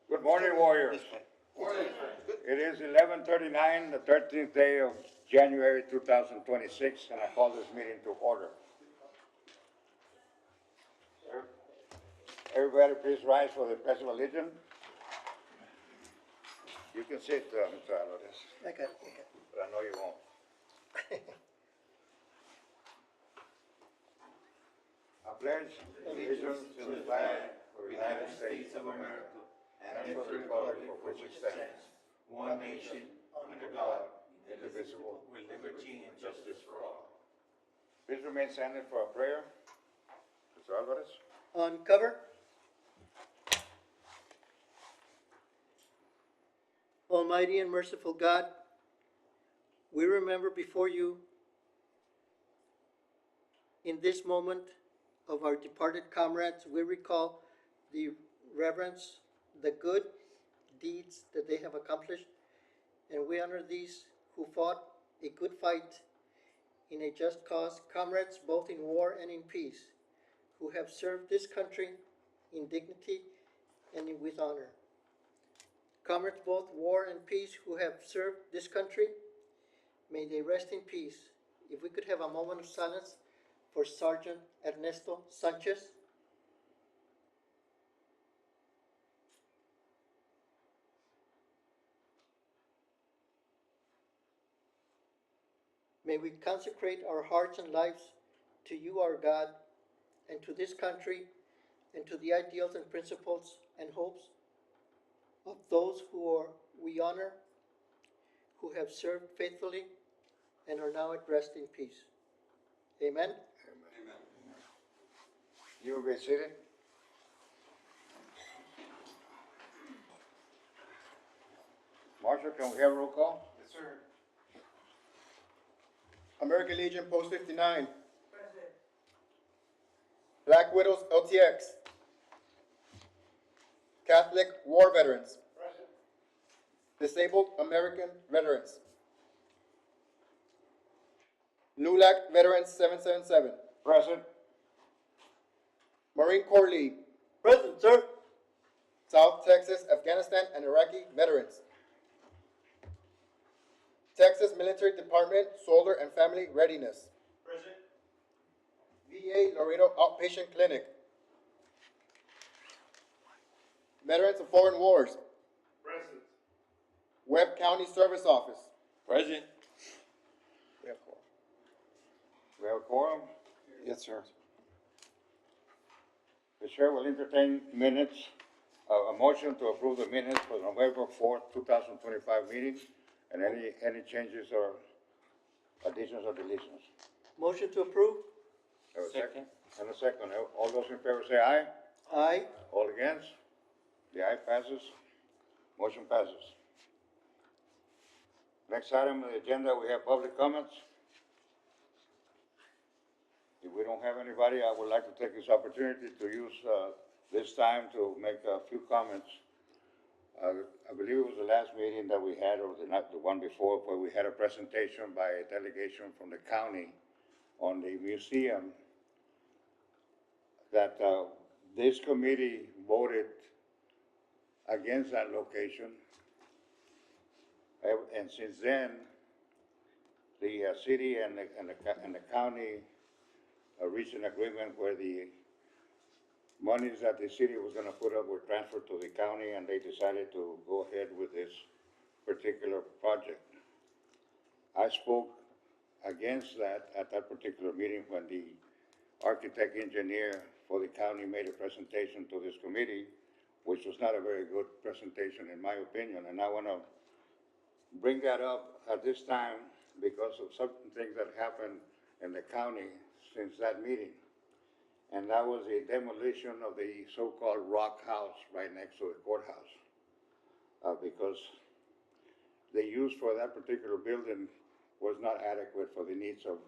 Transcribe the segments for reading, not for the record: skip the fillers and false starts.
Good morning, warriors. It is 11:39, the 13th day of January 2026, and I call this meeting to order. Everybody please rise for the Pledge of Allegiance. You can sit, Mr. Alvarez, I got it. but I know you won't. I pledge allegiance to the flag of the United States of America and to the republic for which it stands, one nation, under God, indivisible, with liberty and justice for all. Please remain standing for a prayer. Mr. Alvarez. On cover. Almighty and merciful God, we remember before you in this moment of our departed comrades, we recall the reverence, the good deeds that they have accomplished, and we honor these who fought a good fight in a just cause, comrades both in war and in peace, who have served this country in dignity and with honor. Comrades both war and peace who have served this country, may they rest in peace. If we could have a moment of silence for Sergeant Ernesto Sanchez. May we consecrate our hearts and lives to you, our God, and to this country, and to the ideals and principles and hopes of those we honor, who have served faithfully and are now at rest in peace. Amen. You will be seated. Marshall, can we have a roll call? Yes, sir. American Legion Post 59. Black Widows LTX. Catholic War Veterans. Disabled American Veterans. LULAC Veterans 777. Present. Marine Corps League. Present, sir. South Texas, Afghanistan, and Iraqi Veterans. Texas Military Department Solar and Family Readiness. Present. VA Laredo Outpatient Clinic. Veterans of Foreign Wars. Present. Webb County Service Office. Present. We have quorum. We have a quorum. Yes, sir. The chair will entertain minutes, a motion to approve the minutes for November 4th, 2025 meeting, and any changes or additions or deletions. Motion to approve. Have a second? And a second. All those in favor say aye. Aye. All against? The aye passes. Motion passes. Next item on the agenda, we have public comments. If we don't have anybody, I would like to take this opportunity to use this time to make a few comments. I believe it was the last meeting that we had, or the one before, where we had a presentation by a delegation from the county on the museum that this committee voted against that location. And since then, the city and the county reached an agreement where the monies that the city was gonna put up were transferred to the county, and they decided to go ahead with this particular project. I spoke against that at that particular meeting when the architect engineer for the county made a presentation to this committee, which was not a very good presentation in my opinion, and I wanna bring that up at this time because of certain things that happened in the county since that meeting. And that was the demolition of the so-called rock house right next to the courthouse. Because the use for that particular building was not adequate for the needs of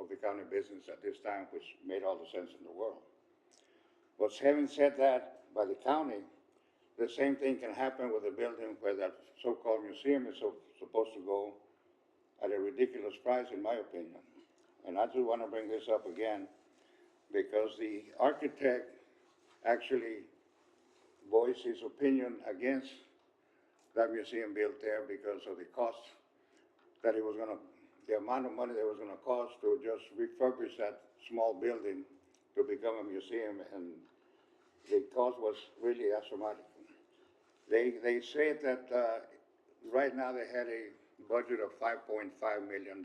the county business at this time, which made all the sense in the world. But having said that, by the county, the same thing can happen with a building where that so-called museum is supposed to go at a ridiculous price, in my opinion. And I just want to bring this up again, because the architect actually voiced his opinion against that museum built there because of the cost that it was gonna, the amount of money that it was gonna cost to just refurbish that small building to become a museum, and the cost was really astronomical. They said that, right now they had a budget of $5.5 million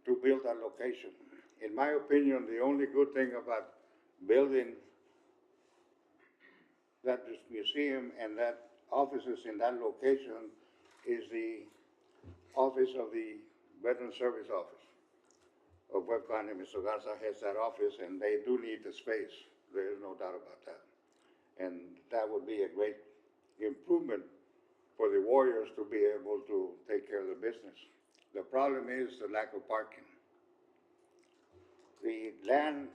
to build that location. In my opinion, the only good thing about building that this museum and that offices in that location is the office of the Veteran Service Office of Webb County. Mr. Garza has that office, and they do need the space. There is no doubt about that. And that would be a great improvement for the Warriors to be able to take care of the business. The problem is the lack of parking. The land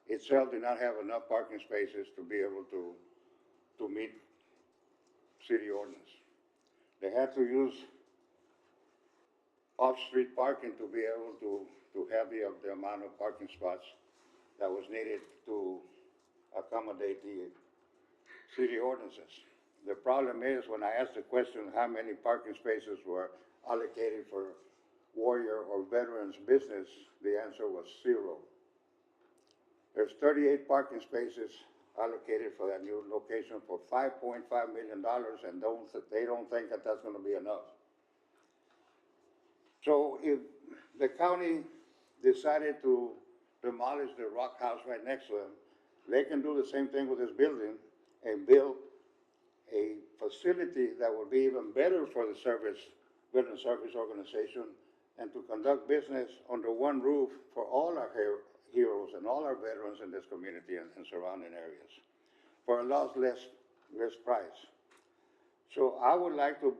itself did not have enough parking spaces to be able to meet city ordinance. They had to use off-street parking to be able to have the amount of parking spots that was needed to accommodate the city ordinances. The problem is, when I asked the question, how many parking spaces were allocated for Warrior or Veterans business, the answer was 0. There's 38 parking spaces allocated for that new location for $5.5 million, and they don't think that that's gonna be enough. So if the county decided to demolish the rock house right next to them, they can do the same thing with this building and build a facility that would be even better for the Veteran Service Organization, and to conduct business under one roof for all our heroes and all our veterans in this community and surrounding areas for a lot less price. So I would like to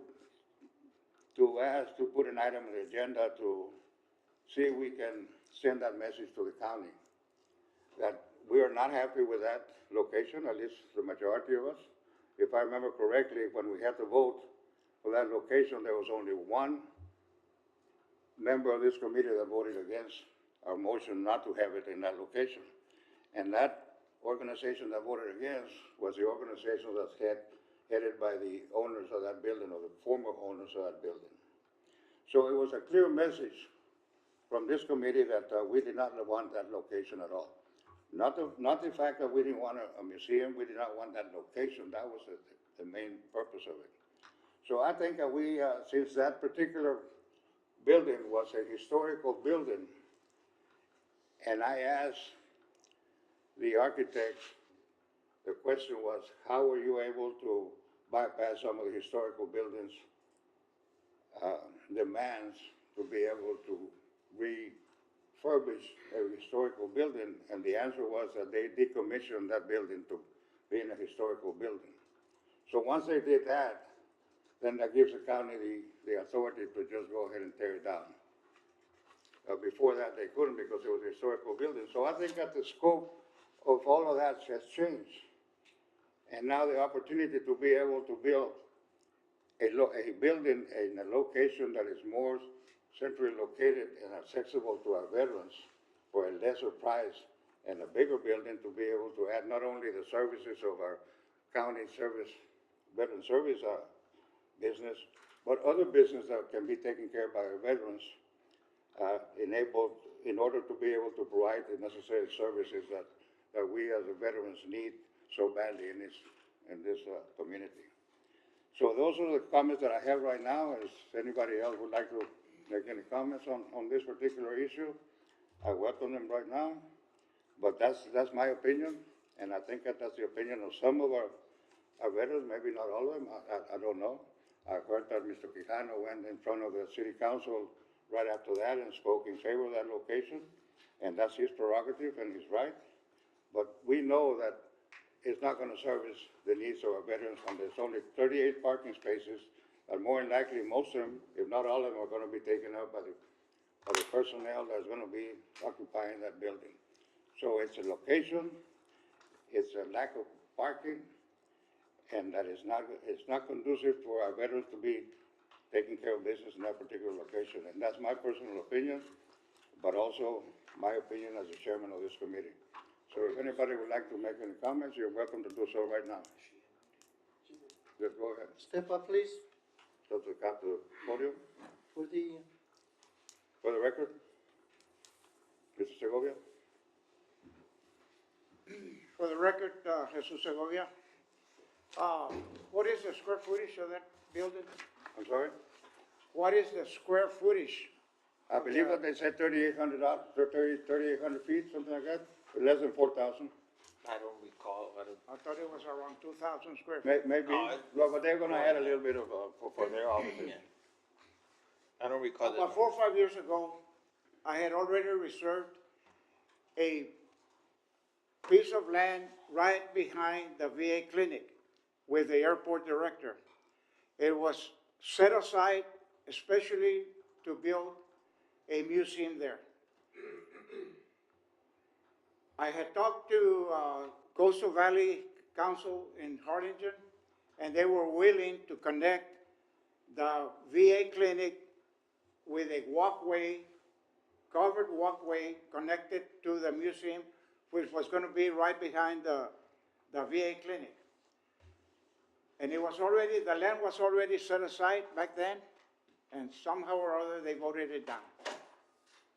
ask to put an item on the agenda to see if we can send that message to the county that we are not happy with that location, at least the majority of us. If I remember correctly, when we had to vote for that location, there was only one member of this committee that voted against our motion not to have it in that location. And that organization that voted against was the organization that's headed by the owners of that building, or the former owners of that building. So it was a clear message from this committee that we did not want that location at all. Not the fact that we didn't want a museum, we did not want that location. That was the main purpose of it. So I think that we, since that particular building was a historical building, and I asked the architects, the question was, how were you able to bypass some of the historical buildings' demands to be able to refurbish a historical building? And the answer was that they decommissioned that building to being a historical building. So once they did that, then that gives the county the authority to just go ahead and tear it down. Before that, they couldn't because it was a historical building. So I think that the scope of all of that has changed. And now the opportunity to be able to build a building in a location that is more centrally located and accessible to our veterans for a lesser price, and a bigger building to be able to add not only the services of our county service, veteran service business, but other business that can be taken care of by our veterans, enabled in order to be able to provide the necessary services that we as the veterans need so badly in this community. So those are the comments that I have right now. If anybody else would like to make any comments on this particular issue, I welcome them right now. But that's my opinion, and I think that that's the opinion of some of our veterans, maybe not all of them, I don't know. I heard that Mr. Quijano went in front of the city council right after that and spoke in favor of that location, and that's his prerogative and he's right. But we know that it's not gonna service the needs of our veterans, and there's only 38 parking spaces, and more than likely, most of them, if not all of them, are gonna be taken up by the personnel that's gonna be occupying that building. So it's a location, it's a lack of parking, and that it's not conducive for our veterans to be taking care of business in that particular location. And that's my personal opinion, but also my opinion as the chairman of this committee. So if anybody would like to make any comments, you're welcome to do so right now. Just go ahead. Step up, please, So to come to the podium, for the, for the record. Mr. Segovia? For the record, Jesus Segovia, what is the square footage of that building? I'm sorry? What is the square footage? I believe that they said 3,800 feet, something like that, less than 4,000. I don't recall, I thought it was around 2,000 square feet. Maybe, well, but they're gonna add a little bit of, for their offices. I don't recall that. About 4 or 5 years ago, I had already reserved a piece of land right behind the VA clinic with the airport director. It was set aside especially to build a museum there. I had talked to Coastal Valley Council in Harlingen, and they were willing to connect the VA clinic with a walkway, covered walkway connected to the museum, which was gonna be right behind the VA clinic. And it was already, the land was already set aside back then, and somehow or other they voted it down.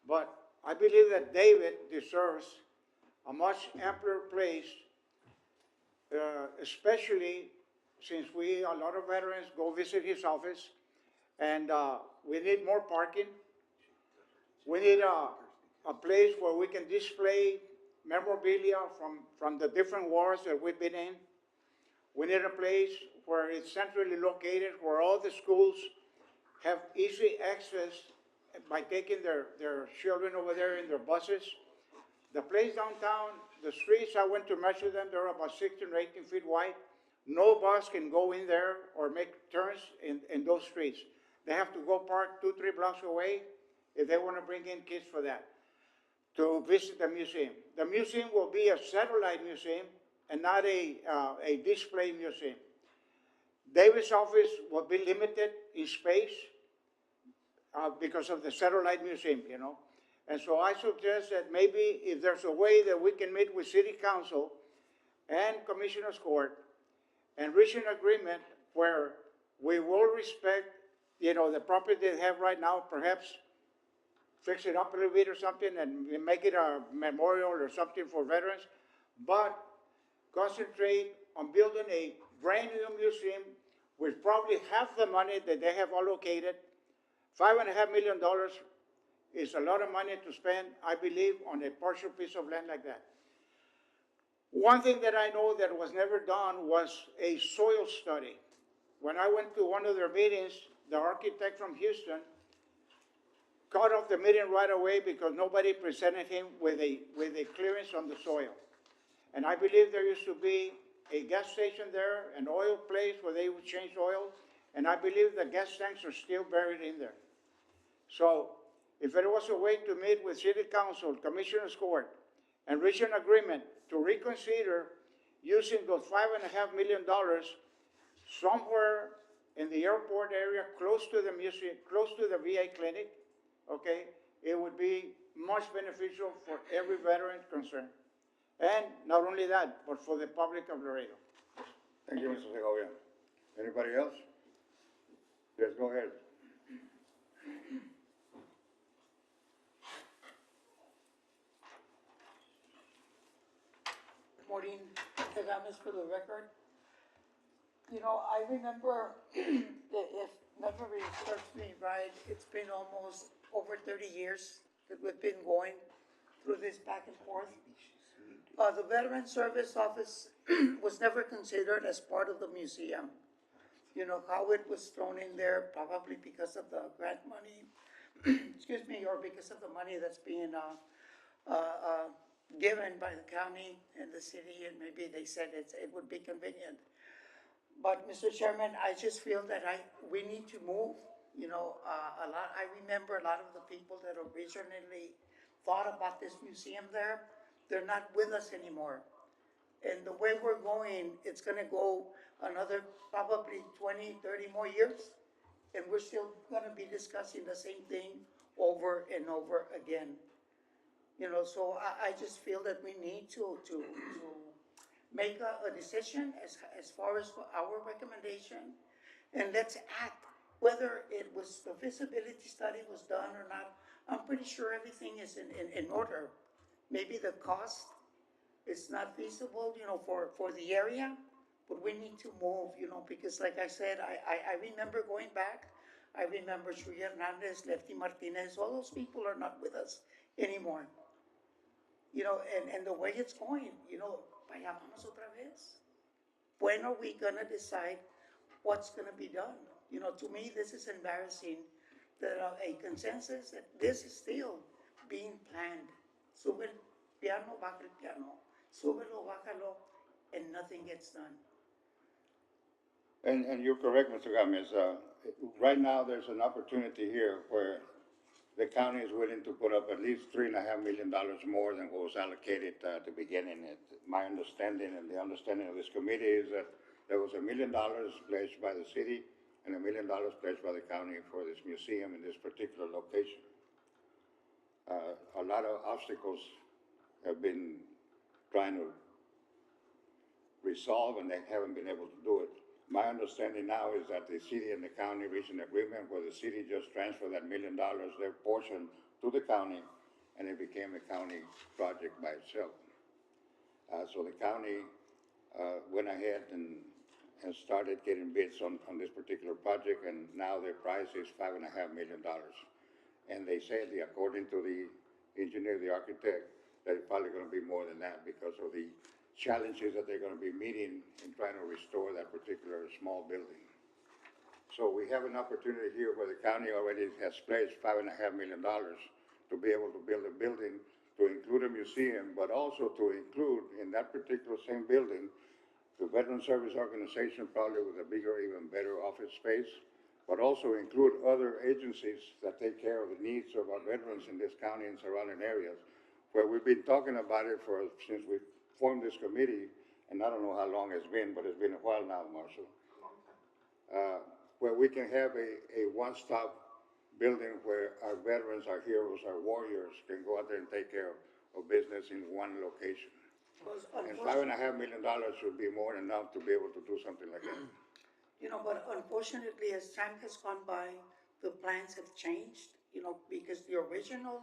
But I believe that David deserves a much ampler place, especially since a lot of veterans go visit his office, and we need more parking. We need a place where we can display memorabilia from the different wars that we've been in. We need a place where it's centrally located, where all the schools have easy access by taking their children over there in their buses. The place downtown, the streets, I went to measure them, they're about 16 or 18 feet wide. No bus can go in there or make turns in those streets. They have to go park 2, 3 blocks away if they want to bring in kids for that, to visit the museum. The museum will be a satellite museum and not a display museum. David's office will be limited in space because of the satellite museum, you know. And so I suggest that maybe if there's a way that we can meet with City Council and Commissioner's Court and reach an agreement where we will respect, you know, the property they have right now, perhaps fix it up a little bit or something and make it a memorial or something for veterans, but concentrate on building a brand new museum with probably half the money that they have allocated. $5.5 million is a lot of money to spend, I believe, on a partial piece of land like that. One thing that I know that was never done was a soil study. When I went to one of their meetings, the architect from Houston cut off the meeting right away because nobody presented him with a clearance on the soil. And I believe there used to be a gas station there, an oil place where they would change oil, and I believe the gas tanks are still buried in there. So if there was a way to meet with City Council, Commissioner's Court, and reach an agreement to reconsider using those $5.5 million somewhere in the airport area, close to the museum, close to the VA clinic, okay, it would be much beneficial for every veteran concerned. And not only that, but for the public of Laredo. Thank you, Mr. Segovia. Anybody else? Yes, go ahead. Maureen Tagames for the record. You know, I remember that if memory serves me right, it's been almost over 30 years that we've been going through this back and forth. The Veteran Service Office was never considered as part of the museum. You know, how it was thrown in there, probably because of the grant money, excuse me, or because of the money that's being given by the county and the city, and maybe they said it would be convenient. But Mr. Chairman, I just feel that we need to move, you know, a lot. I remember a lot of the people that originally thought about this museum there, they're not with us anymore. And the way we're going, it's gonna go another probably 20, 30 more years, and we're still gonna be discussing the same thing over and over again. You know, so I just feel that we need to make a decision as far as our recommendation, and let's act. Whether it was, the feasibility study was done or not, I'm pretty sure everything is in order. Maybe the cost is not feasible, you know, for the area, but we need to move, you know, because like I said, I remember going back, I remember Shui Hernandez, Lefty Martinez, all those people are not with us anymore. You know, and the way it's going, you know, vaya, vamos otra vez. When are we gonna decide what's gonna be done? You know, to me, this is embarrassing that a consensus that this is still being planned. Sube el piano, baja el piano, súbelo, bájalo, and nothing gets done. And you're correct, Mr. Gomez. Right now, there's an opportunity here where the county is willing to put up at least $3.5 million more than what was allocated at the beginning. My understanding and the understanding of this committee is that there was $1 million pledged by the city and $1 million pledged by the county for this museum in this particular location. A lot of obstacles have been trying to resolve, and they haven't been able to do it. My understanding now is that the city and the county reached an agreement where the city just transferred that $1 million, their portion, to the county, and it became a county project by itself. So the county went ahead and started getting bids on this particular project, and now their price is $5.5 million. And they say, according to the engineer, the architect, that it's probably going to be more than that because of the challenges that they're going to be meeting in trying to restore that particular small building. So we have an opportunity here where the county already has pledged $5.5 million to be able to build a building to include a museum, but also to include in that particular same building the Veteran Service Organization, probably with a bigger, even better office space, but also include other agencies that take care of the needs of our veterans in this county and surrounding areas, where we've been talking about it since we formed this committee, and I don't know how long it's been, but it's been a while now, Marshall. Where we can have a one-stop building where our veterans, our heroes, our warriors can go out there and take care of business in one location. Because And $5.5 million should be more than enough to be able to do something like that. you know, but unfortunately, as time has gone by, the plans have changed, you know, because the original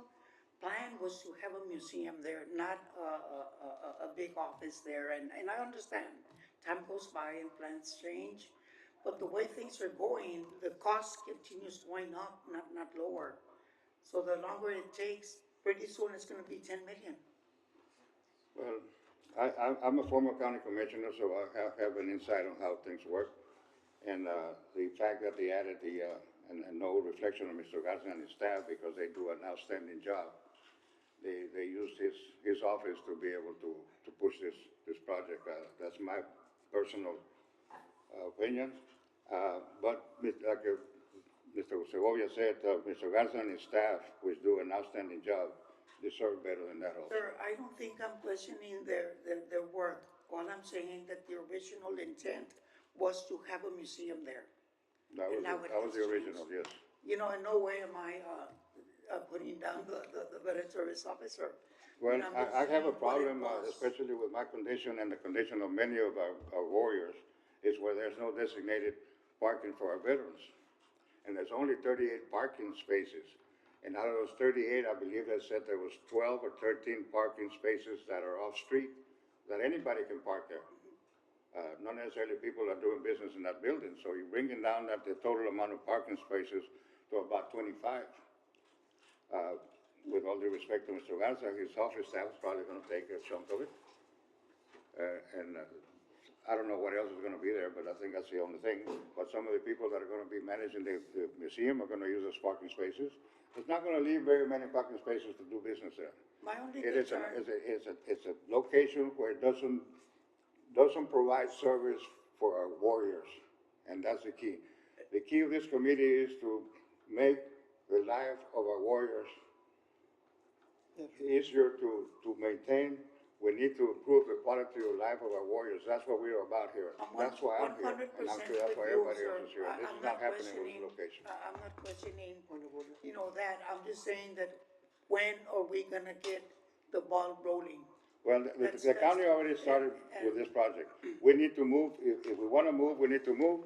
plan was to have a museum there, not a big office there, and I understand, time goes by and plans change, but the way things are going, the cost continues going up, not lower. So the longer it takes, pretty soon it's gonna be 10 million. Well, I'm a former county commissioner, so I have an insight on how things work. And the fact that they added and no reflection on Mr. Garza and his staff because they do an outstanding job. They used his office to be able to push this project. That's my personal opinion. But like Mr. Segovia said, Mr. Garza and his staff, which do an outstanding job, deserve better than that also. Sir, I don't think I'm questioning their work. All I'm saying that the original intent was to have a museum there. That was the original, yes. You know, in no way am I putting down the veteran service officer. Well, And I'm just I have a saying what it problem, was. especially with my condition and the condition of many of our warriors, is where there's no designated parking for our veterans. And there's only 38 parking spaces. And out of those 38, I believe they said there was 12 or 13 parking spaces that are off-street, that anybody can park there. Not necessarily people are doing business in that building. So you're bringing down the total amount of parking spaces to about 25. With all due respect to Mr. Garza, his office staff is probably going to take a chunk of it. I don't know what else is going to be there, but I think that's the only thing. But some of the people that are going to be managing the museum are going to use those parking spaces. It's not going to leave very many parking spaces to do business there. My only It is concern, it's a location where it doesn't provide service for our warriors, and that's the key. The key of this committee is to make the life of our warriors easier to maintain. We need to improve the quality of life of our warriors. That's what we're about here. That's why I'm here, and I'm 100% sure that's why with you, everybody else sir. is here. This I'm is not happening questioning- with this location. I'm not questioning, you know, that. I'm just saying that when are we gonna get the ball rolling. Well, the county already started with this project. We need to move, if we wanna move, we need to move,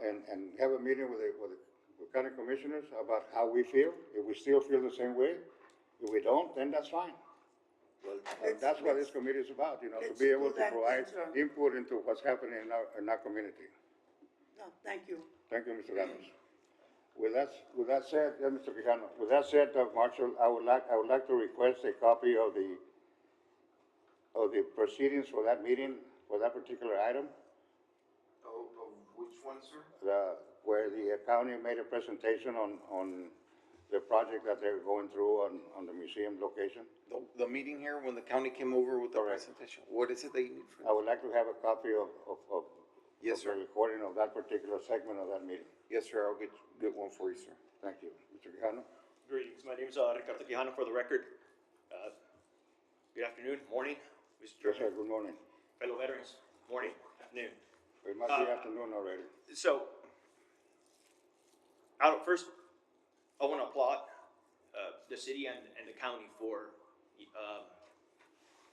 and have a meeting with the county commissioners about how we feel, if we still feel the same way. If we don't, then that's fine. Well, That's what this committee is about, to let's be able do to that, provide sir. input into what's happening in our community. No, thank you. Thank you, Mr. Ramos. With that said, Mr. Quijano, with that said, Marshal, I would like to request a copy of the proceedings for that meeting, for that particular item, Of which one, sir? where the county made a presentation on the project that they're going through on the museum location. The meeting here, when the county came over with the presentation, what is it that you need I from? would like to have a copy of Yes, the sir. recording of that particular segment of that meeting. Yes, sir, I'll get one for you, sir. Thank you. Mr. Quijano? Greetings, my name is Ricardo Quijano for the record. Good afternoon, morning, Mr. Yes, sir, Chairman, good morning. fellow veterans, morning, afternoon. It must be afternoon already. So, first, I want to applaud the city and the county for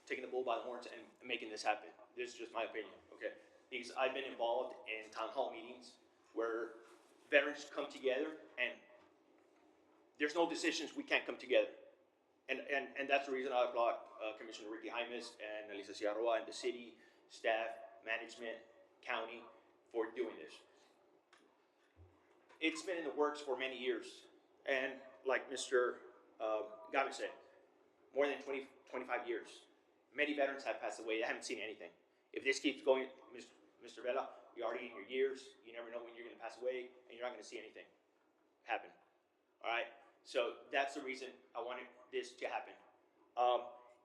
taking the bull by the horns and making this happen. This is just my opinion, okay? Because I've been involved in town hall meetings where veterans come together and there's no decisions, we can't come together. And that's the reason I applaud Commissioner Ricky Jaimes and Elisa Ciarroa and the city, staff, management, county for doing this. It's been in the works for many years. And like Mr. Gavin said, more than 20, 25 years. Many veterans have passed away. They haven't seen anything. If this keeps going, Mr. Vela, you're already in your years. You never know when you're going to pass away, and you're not going to see anything happen. All right? So that's the reason I wanted this to happen.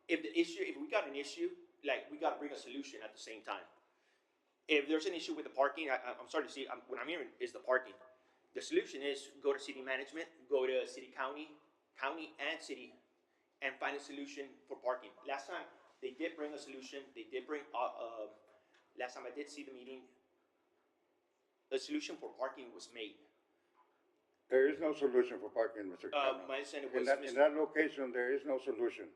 If we got an issue, like, we got to bring a solution at the same time. If there's an issue with the parking, I'm starting to see, what I'm hearing is the parking. The solution is go to city management, go to city county and city, and find a solution for parking. Last time, they did bring a solution. They did bring, last time I did see the meeting, a solution for parking was made. There is no solution for parking, Mr. Quijano. My understanding In was, that, in that location, there is no solution.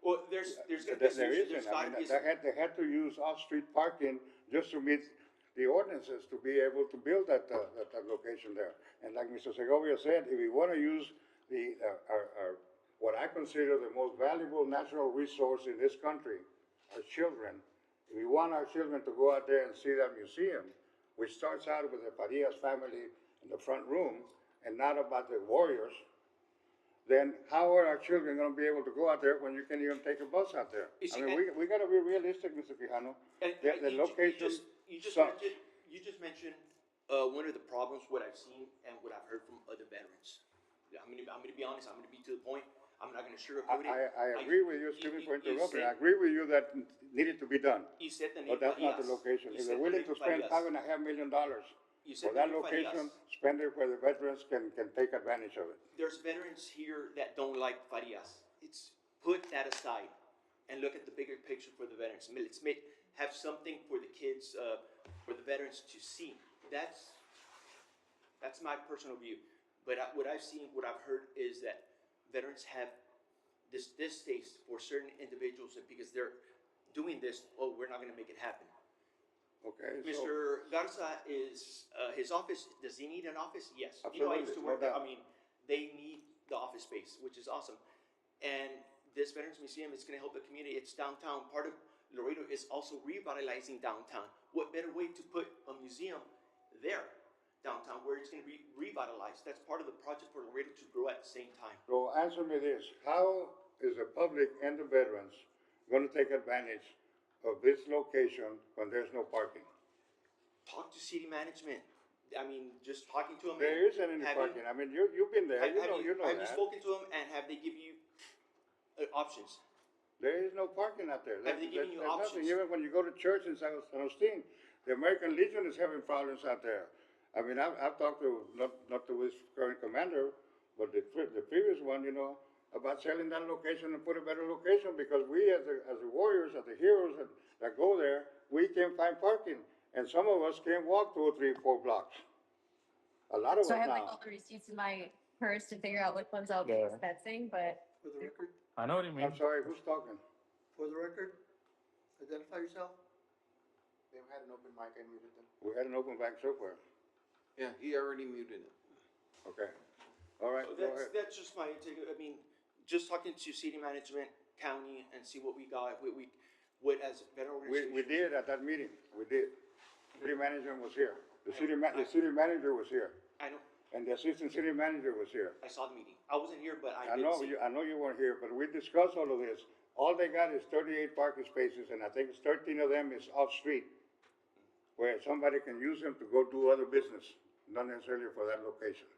well, there's gonna be a There solution. isn't. There's I gotta mean, be a they had to use off-street parking just to meet the ordinances to be able to build that location there. And like Mr. Segovia said, if we wanna use our what I consider the most valuable natural resource in this country, our children, if we want our children to go out there and see that museum, which starts out with the Padillas family in the front room and not about the warriors, then how are our children gonna be able to go out there when you can't even take a bus out there? You see, I mean, we gotta be realistic, Mr. Quijano. And The location you just sucks. mentioned one of the problems what I've seen and what I've heard from other veterans. I'm gonna be honest. I'm gonna be to the point. I'm not gonna sugarcoat it. I agree with you, excuse me for you interrupting, I said- agree with you that needed to be done, You said the name. but that's not the Farias. location. You If said they're the willing name to spend Farias. $5.5 million You said for the that name Farias. location, spend it where the veterans can take advantage of it. There's veterans here that don't like Farias. Put that aside and look at the bigger picture for the veterans. Have something for the kids, for the veterans to see. That's my personal view. But what I've seen, what I've heard is that veterans have this distaste for certain individuals, and because they're doing this, oh, we're not going to make it happen. Okay, so, Mr. Garza is, his office, does he need an office? Yes. You know, I used to Absolutely, work no there. I doubt. mean, they need the office space, which is awesome. And this Veterans Museum is gonna help the community. It's downtown. Part of Laredo is also revitalizing downtown. What better way to put a museum there, downtown, where it's gonna be revitalized? That's part of the project for Laredo to grow at the same time. so answer me this, how is the public and the veterans gonna take advantage of this location when there's no parking? Talk to city management. I mean, just talking to them. There isn't any parking, I mean, you've been there, you know Have you that. spoken to them and have they give you options? There is no parking out there. Have they given you There's nothing. options? Even when you go to church in San Agustin, the American Legion is having problems out there. I mean, I've talked to, not to his current commander, but the previous one, about selling that location and put a better location, because we as the warriors, as the heroes that go there, we can't find parking. And some of us can't walk 2 or 3, 4 blocks. A lot of us So I have like now. all the receipts in my purse to figure out which ones I'll be expensing, but For the record, I know what you mean. I'm sorry, who's talking? For the record, identify yourself. They had an open mic, I muted them. We had an open mic so far. Yeah, he already muted it. Okay. All right, So go ahead. that's just my take. I mean, just talking to city management, county, and see what we got, what as better organization. We did at that meeting, we did. City management was here. The city manager was here, I know, and the assistant city manager was here. I saw the meeting. I wasn't here, but I I did know, see. I know you weren't here, but we discussed all of this. All they got is 38 parking spaces, and I think it's 13 of them is off-street, where somebody can use them to go do other business, not necessarily for that location.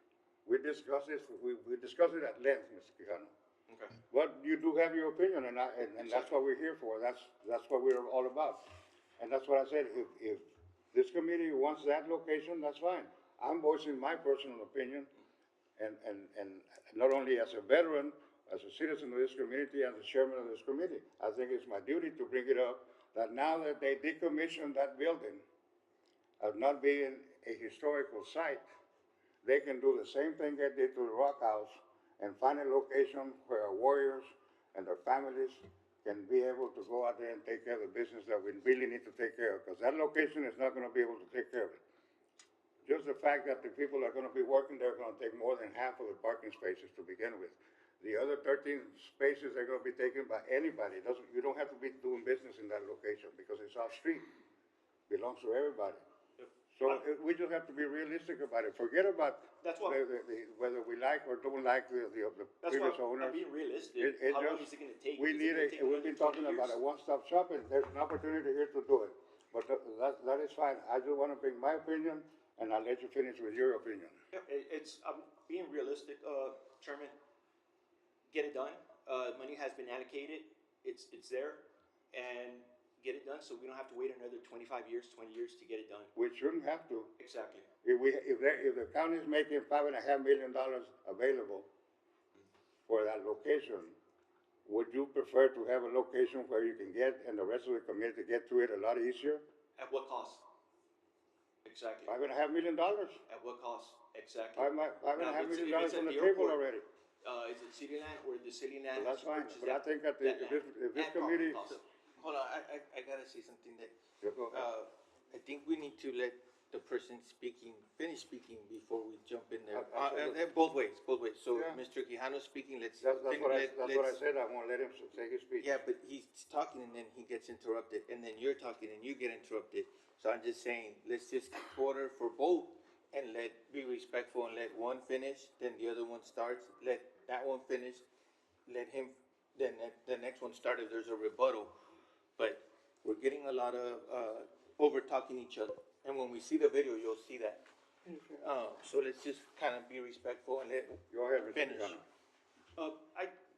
We discussed this, we discussed it at length, Mr. Quijano. Okay. But you do have your opinion, and that's what we're here for, that's what we're all about. And that's what I said, if this committee wants that location, that's fine. I'm voicing my personal opinion, and not only as a veteran, as a citizen of this community, as the chairman of this committee. I think it's my duty to bring it up, that now that they decommissioned that building, of not being a historical site, they can do the same thing they did to the Rock House and find a location where our warriors and their families can be able to go out there and take care of the business that we really need to take care of, because that location is not gonna be able to take care of it. Just the fact that the people are gonna be working there are gonna take more than half of the parking spaces to begin with. The other 13 spaces are gonna be taken by anybody. You don't have to be doing business in that location because it's off-street. Belongs to everybody. So we just have to be realistic about it. Forget about That's why- whether we like or don't like the That's previous why owners. I'm being realistic. It How long just- is it gonna take? We Is it need gonna take we've another been 20 talking about a years? one-stop shop, and there's an opportunity here to do it. But that is fine. I just wanna bring my opinion, and I'll let you finish with your opinion. Yeah, I'm being realistic, Chairman. Get it done. Money has been allocated. It's there. And get it done so we don't have to wait another 25 years, 20 years to get it done. We shouldn't have to. Exactly. If the county is making $5.5 million available for that location, would you prefer to have a location where you can get, and the rest of the community get to it a lot easier? At what cost? Exactly. $5.5 million? At what cost? Exactly. $5.5 If it's million at on the the table airport, already. Is it city land or the city land? Well, that's has to fine, purchase but I think that if this at property committee. cost? Hold on, I gotta say something that, Yeah, go ahead. I think we need to let the person speaking, finish speaking before we jump in there. Absolutely. Both ways. So, Yeah. Mr. Quijano speaking, let's. That's what I let's- said, I won't let him say his speech. Yeah, but he's talking and then he gets interrupted, and then you're talking and you get interrupted. So I'm just saying, let's just order for both and be respectful and let one finish, then the other one starts, let that one finish, let him, then the next one start if there's a rebuttal. But we're getting a lot of, over talking each other, and when we see the video, you'll see that. So let's just kind of be respectful and let Go ahead, Mr. finish. Quijano.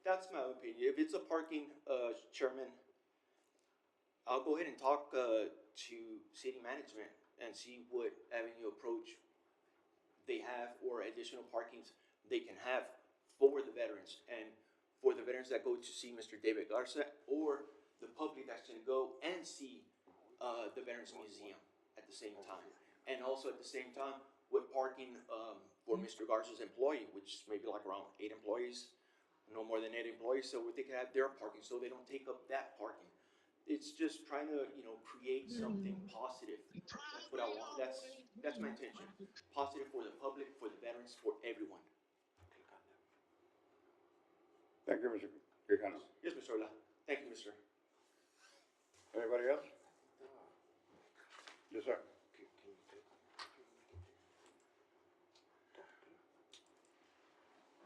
That's my opinion. If it's a parking, Chairman, I'll go ahead and talk, to city management and see what avenue approach they have or additional parkings they can have for the veterans and for the veterans that go to see Mr. David Garza or the public that's gonna go and see, the Veterans Museum at the same time. And also at the same time, with parking, for Mr. Garza's employee, which may be like around 8 employees, no more than 8 employees, so they can have their parking, so they don't take up that parking. It's just trying to, create something positive. That's what I want. That's my intention. Positive for the public, for the veterans, for everyone. Thank you, Mr. Quijano. Yes, Mr. Ola. Thank you, Mr. Anybody else? Yes, sir.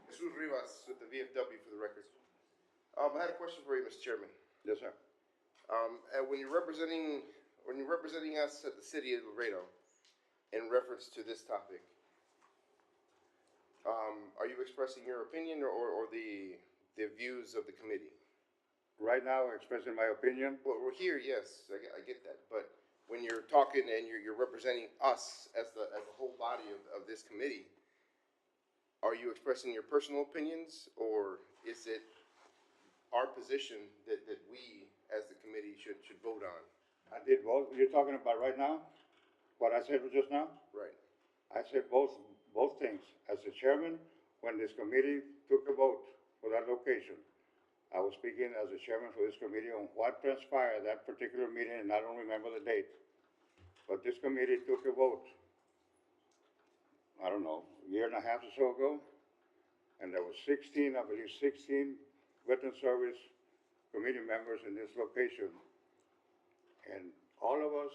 Jesus Rivas with the VFW for the record. I had a question for you, Mr. Chairman. Yes, sir. And when you're representing us at the city of Laredo in reference to this topic, are you expressing your opinion or the views of the committee? Right now, expressing my opinion, Well, we're here, yes, I get that, but when you're talking and you're representing us as the whole body of this committee, are you expressing your personal opinions, or is it our position that we, as the committee, should vote on? I did both. You're talking about right now? What I said just now? Right. I said both things. As the chairman, when this committee took a vote for that location, I was speaking as the chairman for this committee on what transpired that particular meeting, and I don't remember the date. But this committee took a vote, I don't know, a year and a half or so ago, and there was 16, I believe 16 Veteran Service committee members in this location. And all of us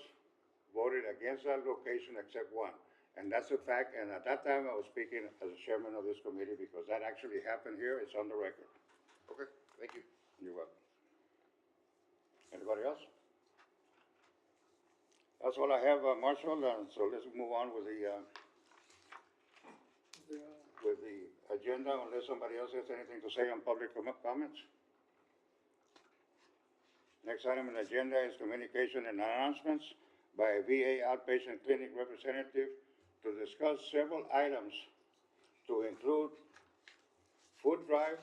voted against that location except one. And that's a fact, and at that time I was speaking as the chairman of this committee because that actually happened here, it's on the record. Okay, thank you. You're welcome. Anybody else? That's all I have, Marshall, so let's move on with the agenda, unless somebody else has anything to say on public comments. Next item on the agenda is communication and announcements by a VA outpatient clinic representative to discuss several items to include food drive,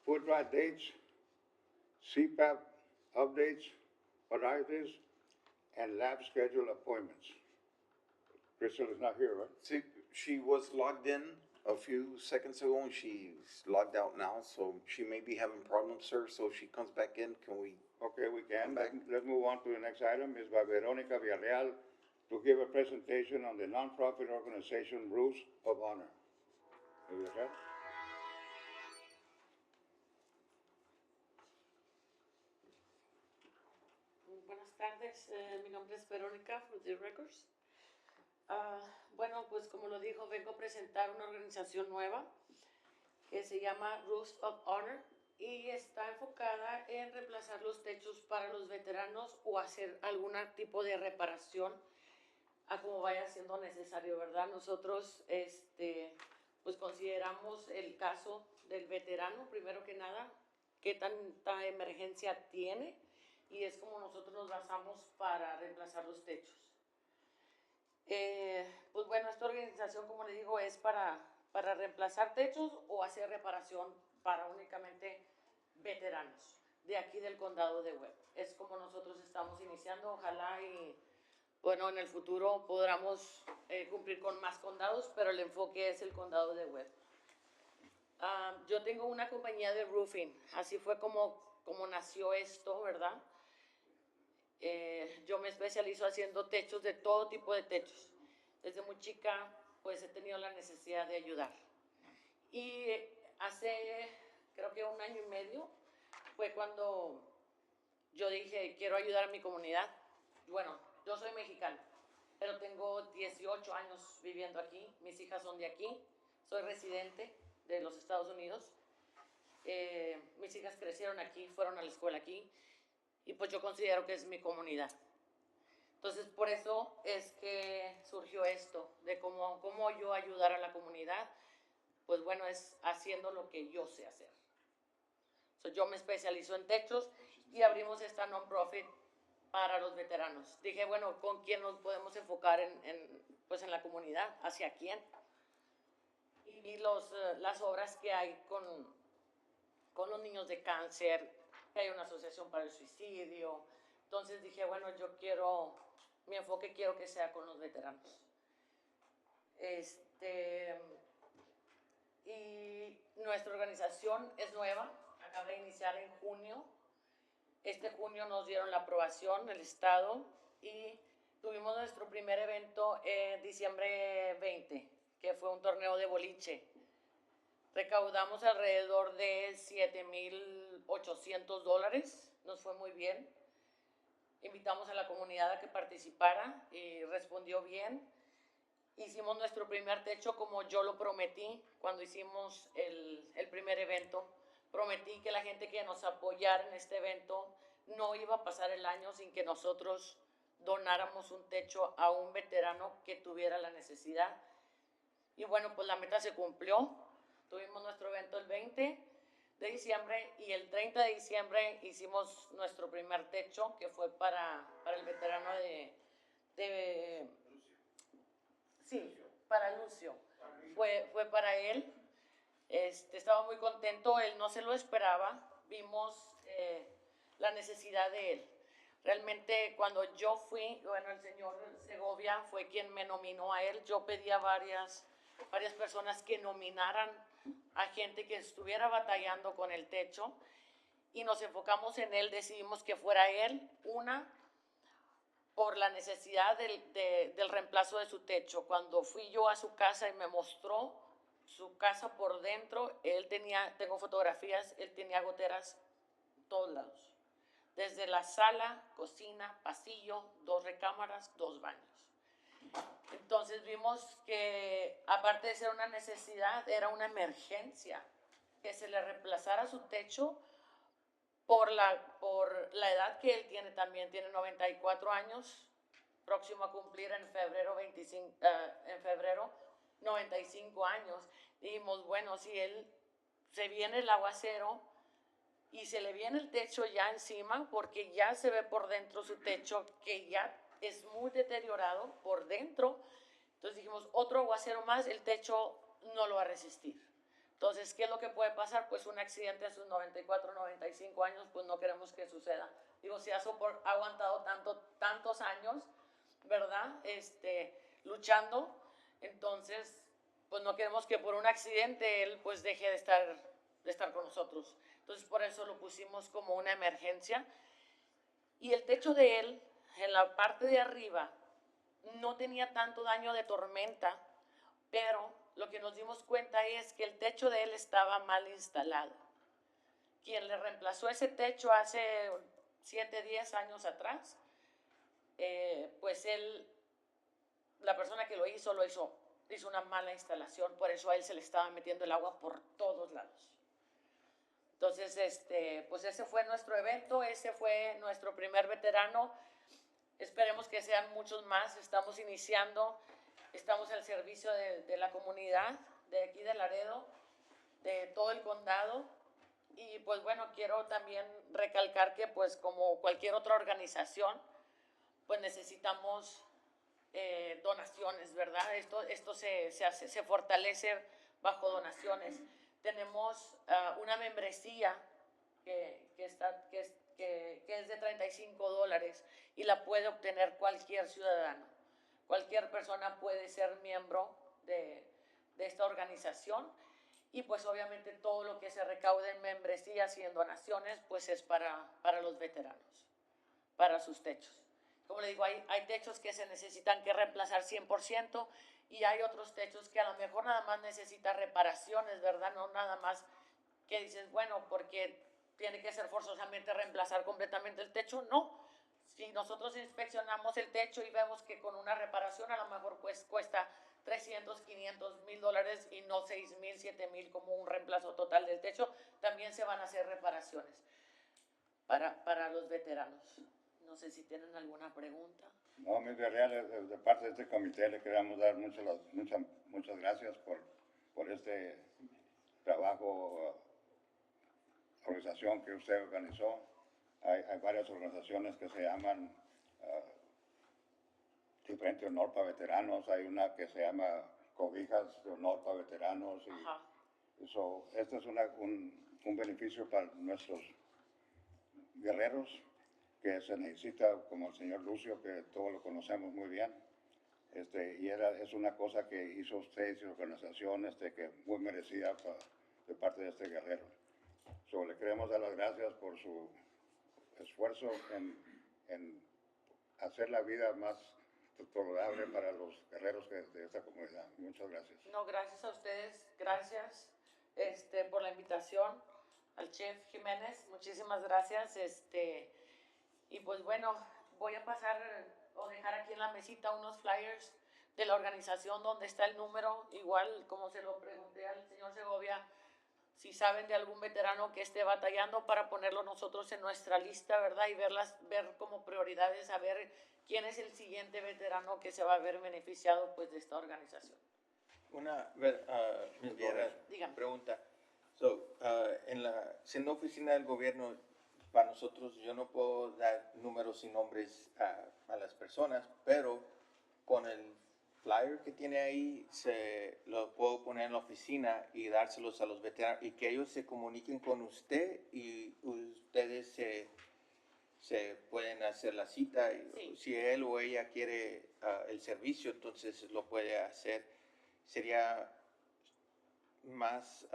food drive dates, CPAP updates, varieties, and lab schedule appointments. Crystal is not here, right? See, she was logged in a few seconds ago and she's logged out now, so she may be having problems, sir, so if she comes back in, can we? Okay, we can. Come back. Let's move on to the next item. Is by Veronica Villarreal to give a presentation on the nonprofit organization Rules of Honor. Villarreal? Buenas tardes, mi nombre es Verónica, for the records. Bueno, pues como lo dijo, vengo a presentar una organización nueva que se llama Rules of Honor y está enfocada en reemplazar los techos para los veteranos o hacer algún tipo de reparación a como vaya siendo necesario, ¿verdad? Nosotros pues consideramos el caso del veterano, primero que nada, qué tanta emergencia tiene, y es como nosotros nos basamos para reemplazar los techos. Pues bueno, esta organización, como le digo, es para reemplazar techos o hacer reparación para únicamente veteranos de aquí del condado de Webb. Es como nosotros estamos iniciando, ojalá y bueno, en el futuro podamos cumplir con más condados, pero el enfoque es el condado de Webb. Yo tengo una compañía de roofing, así fue como nació esto, ¿verdad? Yo me especializo haciendo techos, de todo tipo de techos. Desde muy chica, pues he tenido la necesidad de ayudar. Y hace, creo que 1 año y medio, fue cuando yo dije, quiero ayudar a mi comunidad. Bueno, yo soy mexicana, pero tengo 18 años viviendo aquí. Mis hijas son de aquí. Soy residente de los Estados Unidos. Mis hijas crecieron aquí, fueron a la escuela aquí. Y pues yo considero que es mi comunidad. Entonces, por eso es que surgió esto, de cómo yo ayudar a la comunidad. Pues bueno, es haciendo lo que yo sé hacer. Yo me especializo en techos y abrimos esta non-profit para los veteranos. Dije, bueno, ¿con quién nos podemos enfocar pues en la comunidad? ¿Hacia quién? Y vi las obras que hay con los niños de cáncer, que hay una asociación para el suicidio. Entonces dije, bueno, mi enfoque quiero que sea con los veteranos. Y nuestra organización es nueva, acaba de iniciar en junio. Este junio nos dieron la aprobación, el Estado, y tuvimos nuestro primer evento en diciembre 20, que fue un torneo de boliche. Recaudamos alrededor de $7,800, nos fue muy bien. Invitamos a la comunidad a que participara y respondió bien. Hicimos nuestro primer techo como yo lo prometí cuando hicimos el primer evento. Prometí que la gente que nos apoyara en este evento no iba a pasar el año sin que nosotros donáramos un techo a un veterano que tuviera la necesidad. Y bueno, pues la meta se cumplió. Tuvimos nuestro evento el 20 de diciembre y el 30 de diciembre hicimos nuestro primer techo, que fue para el veterano sí, para Lucio. Fue para él. Estaba muy contento, él no se lo esperaba. Vimos la necesidad de él. Realmente cuando yo fui, bueno, el señor Segovia fue quien me nominó a él. Yo pedía varias varias personas que nominaran a gente que estuviera batallando con el techo y nos enfocamos en él, decidimos que fuera él, por la necesidad del reemplazo de su techo. Cuando fui yo a su casa y me mostró su casa por dentro, tengo fotografías, él tenía goteras todos lados. Desde la sala, cocina, pasillo, 2 recámaras, 2 baños. Entonces vimos que aparte de ser una necesidad, era una emergencia que se le reemplazara su techo por la edad que él tiene también. Tiene 94 años, próximo a cumplir en febrero 95 años. Dijimos, bueno, si él se viene el aguacero y se le viene el techo ya encima, porque ya se ve por dentro su techo que ya es muy deteriorado por dentro. Entonces dijimos, otro aguacero más, el techo no lo va a resistir. Entonces, ¿qué es lo que puede pasar? Pues un accidente a sus 94, 95 años, pues no queremos que suceda. Digo, si ha aguantado tantos años, ¿verdad? Luchando, entonces, pues no queremos que por un accidente él pues deje de estar con nosotros. Entonces, por eso lo pusimos como una emergencia. Y el techo de él, en la parte de arriba, no tenía tanto daño de tormenta, pero lo que nos dimos cuenta es que el techo de él estaba mal instalado. Quien le reemplazó ese techo hace 7, 10 años atrás, pues la persona que lo hizo una mala instalación, por eso a él se le estaba metiendo el agua por todos lados. Entonces, pues ese fue nuestro evento, ese fue nuestro primer veterano. Esperemos que sean muchos más. Estamos iniciando, estamos al servicio de la comunidad de aquí de Laredo, de todo el condado. Y pues bueno, quiero también recalcar que pues como cualquier otra organización, pues necesitamos donaciones, ¿verdad? Esto se fortalece bajo donaciones. Tenemos una membresía que es de $35 y la puede obtener cualquier ciudadano. Cualquier persona puede ser miembro de esta organización y pues obviamente todo lo que se recaude en membresías y en donaciones pues es para los veteranos, para sus techos. Como le digo, hay techos que se necesitan que reemplazar 100% y hay otros techos que a lo mejor nada más necesitan reparaciones, ¿verdad? No nada más que dices, bueno, porque tiene que ser forzosamente reemplazar completamente el techo. No, si nosotros inspeccionamos el techo y vemos que con una reparación a lo mejor pues cuesta $300, $500, $1,000 y no $6,000, $7,000 como un reemplazo total del techo, también se van a hacer reparaciones para los veteranos. No sé si tienen alguna pregunta. No, Miss Real, de parte de este comité le queremos dar muchas gracias por este trabajo, organización que usted organizó. Hay varias organizaciones que se llaman diferente honor para veteranos. Hay una que se llama Cobijas de Honor para Veteranos. Y este es un beneficio para nuestros guerreros que se necesita, como el señor Lucio, que todos lo conocemos muy bien. Es una cosa que hizo usted y su organización que muy merecida de parte de este guerrero. Le queremos dar las gracias por su esfuerzo en hacer la vida más tolerable para los guerreros de esta comunidad. Muchas gracias. No, gracias a ustedes, gracias por la invitación al Chef Jiménez, muchísimas gracias. Y pues bueno, voy a pasar o dejar aquí en la mesita unos flyers de la organización donde está el número, igual como se lo pregunté al señor Segovia, si saben de algún veterano que esté batallando para ponerlo nosotros en nuestra lista, ¿verdad? Y ver como prioridades, a ver quién es el siguiente veterano que se va a ver beneficiado pues de esta organización. Dígame. Pregunta. Siendo oficina del gobierno, para nosotros yo no puedo dar números y nombres a las personas, pero con el flyer que tiene ahí lo puedo poner en la oficina y dárselos a los veteranos y que ellos se comuniquen con usted y ustedes se pueden hacer la cita. Y, sí. Si él o ella quiere el servicio, entonces lo puede hacer. sería más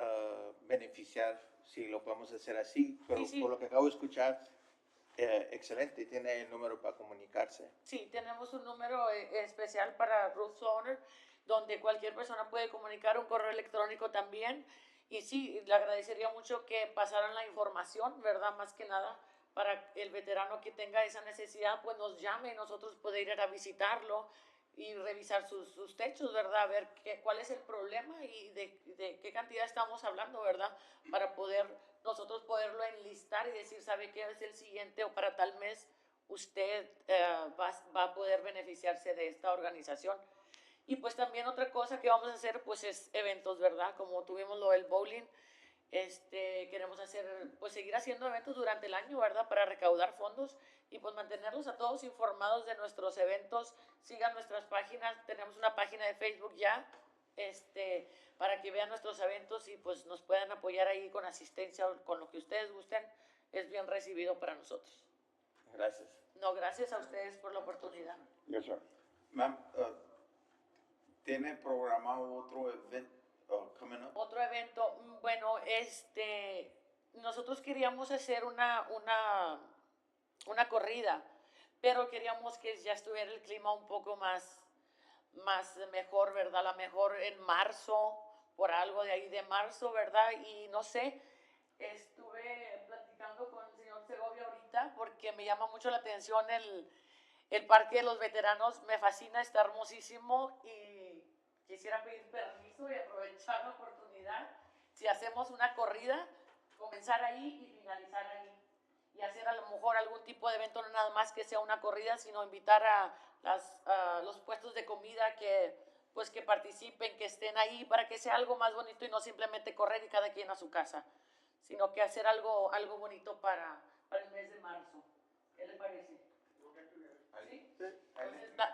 beneficiar si lo podemos hacer así, pero Sí, sí. por lo que acabo de escuchar, excelente, tiene el número para comunicarse. Sí, tenemos un número especial para Roof Owner, donde cualquier persona puede comunicar, un correo electrónico también. Y sí, le agradecería mucho que pasaran la información, ¿verdad? Más que nada, para el veterano que tenga esa necesidad, pues nos llame y nosotros poder ir a visitarlo y revisar sus techos, ¿verdad? A ver cuál es el problema y de qué cantidad estamos hablando, ¿verdad? Para poder nosotros poderlo enlistar y decir, ¿sabe qué es el siguiente o para tal mes? Usted va a poder beneficiarse de esta organización. Y pues también otra cosa que vamos a hacer pues es eventos, ¿verdad? Como tuvimos lo del bowling, queremos hacer, pues seguir haciendo eventos durante el año, ¿verdad? Para recaudar fondos y pues mantenerlos a todos informados de nuestros eventos. Sigan nuestras páginas, tenemos una página de Facebook ya, para que vean nuestros eventos y pues nos puedan apoyar ahí con asistencia o con lo que ustedes gusten. Es bien recibido para nosotros. Gracias. No, gracias a ustedes por la oportunidad. Yes, sir. Ma'am, ¿tiene programado otro evento coming up? Otro evento, bueno, nosotros queríamos hacer una corrida, pero queríamos que ya estuviera el clima un poco más mejor, ¿verdad? A lo mejor en marzo, por algo de ahí de marzo, ¿verdad? Y no sé, estuve platicando con el señor Segovia ahorita porque me llama mucho la atención el Parque de los Veteranos, me fascina, está hermosísimo y quisiera pedir permiso y aprovechar la oportunidad. Si hacemos una corrida, comenzar ahí y finalizar ahí. Y hacer a lo mejor algún tipo de evento, no nada más que sea una corrida, sino invitar a los puestos de comida que participen, que estén ahí, para que sea algo más bonito y no simplemente correr y cada quien a su casa, sino que hacer algo bonito para el mes de marzo. ¿Qué le parece? ¿Sí? Entonces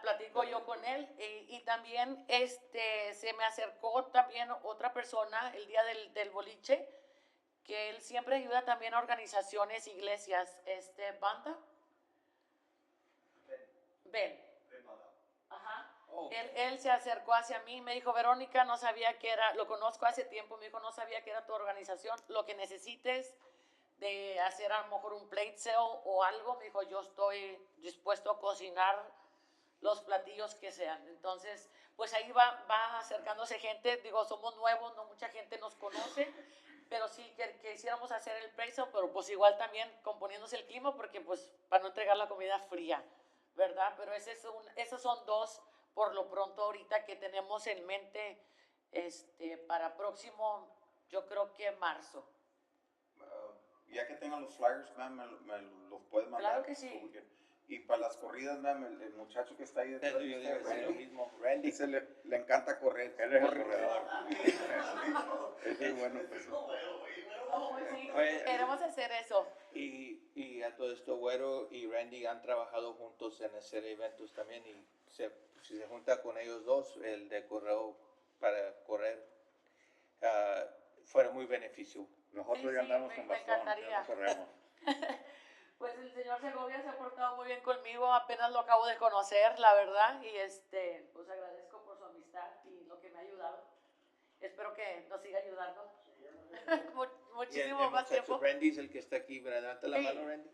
platico yo con él y también se me acercó también otra persona el día del boliche, que él siempre ayuda también a organizaciones, iglesias, Banda. Ben. Ajá. Oh. Él se acercó hacia mí y me dijo, Verónica, no sabía que era, lo conozco hace tiempo, me dijo, no sabía que era tu organización, lo que necesites de hacer a lo mejor un plate sale o algo, me dijo, yo estoy dispuesto a cocinar los platillos que sean. Entonces, pues ahí va acercándose gente, digo, somos nuevos, no mucha gente nos conoce, pero sí quisiéramos hacer el plate sale, pero pues igual también componiéndose el clima, porque pues para no entregar la comida fría, ¿verdad? Pero esos son dos por lo pronto ahorita que tenemos en mente, para próximo, yo creo que marzo. Ya que tengan los flyers, ma'am, me los puede mandar. Claro que sí. Y para las corridas, ma'am, el muchacho que está ahí detrás de Yo usted, digo, lo Randy, mismo. Randy. ese le encanta correr. Él es el corredor. Ese es bueno. Pues. Pues sí, Oye. queremos hacer eso. Y a todo esto, Güero y Randy han trabajado juntos en hacer eventos también y si se junta con ellos dos, el de correo para correr, fuera muy beneficio. Nosotros Sí, ya sí, andamos me con bastón, encantaría. ya no corremos. Pues el señor Segovia se ha portado muy bien conmigo, apenas lo acabo de conocer, la verdad, y pues agradezco por su amistad y lo que me ha ayudado. Espero que nos siga ayudando muchísimo el más muchacho tiempo. Randy es el que está aquí, ¿verdad? Levanta la Sí. mano, Randy.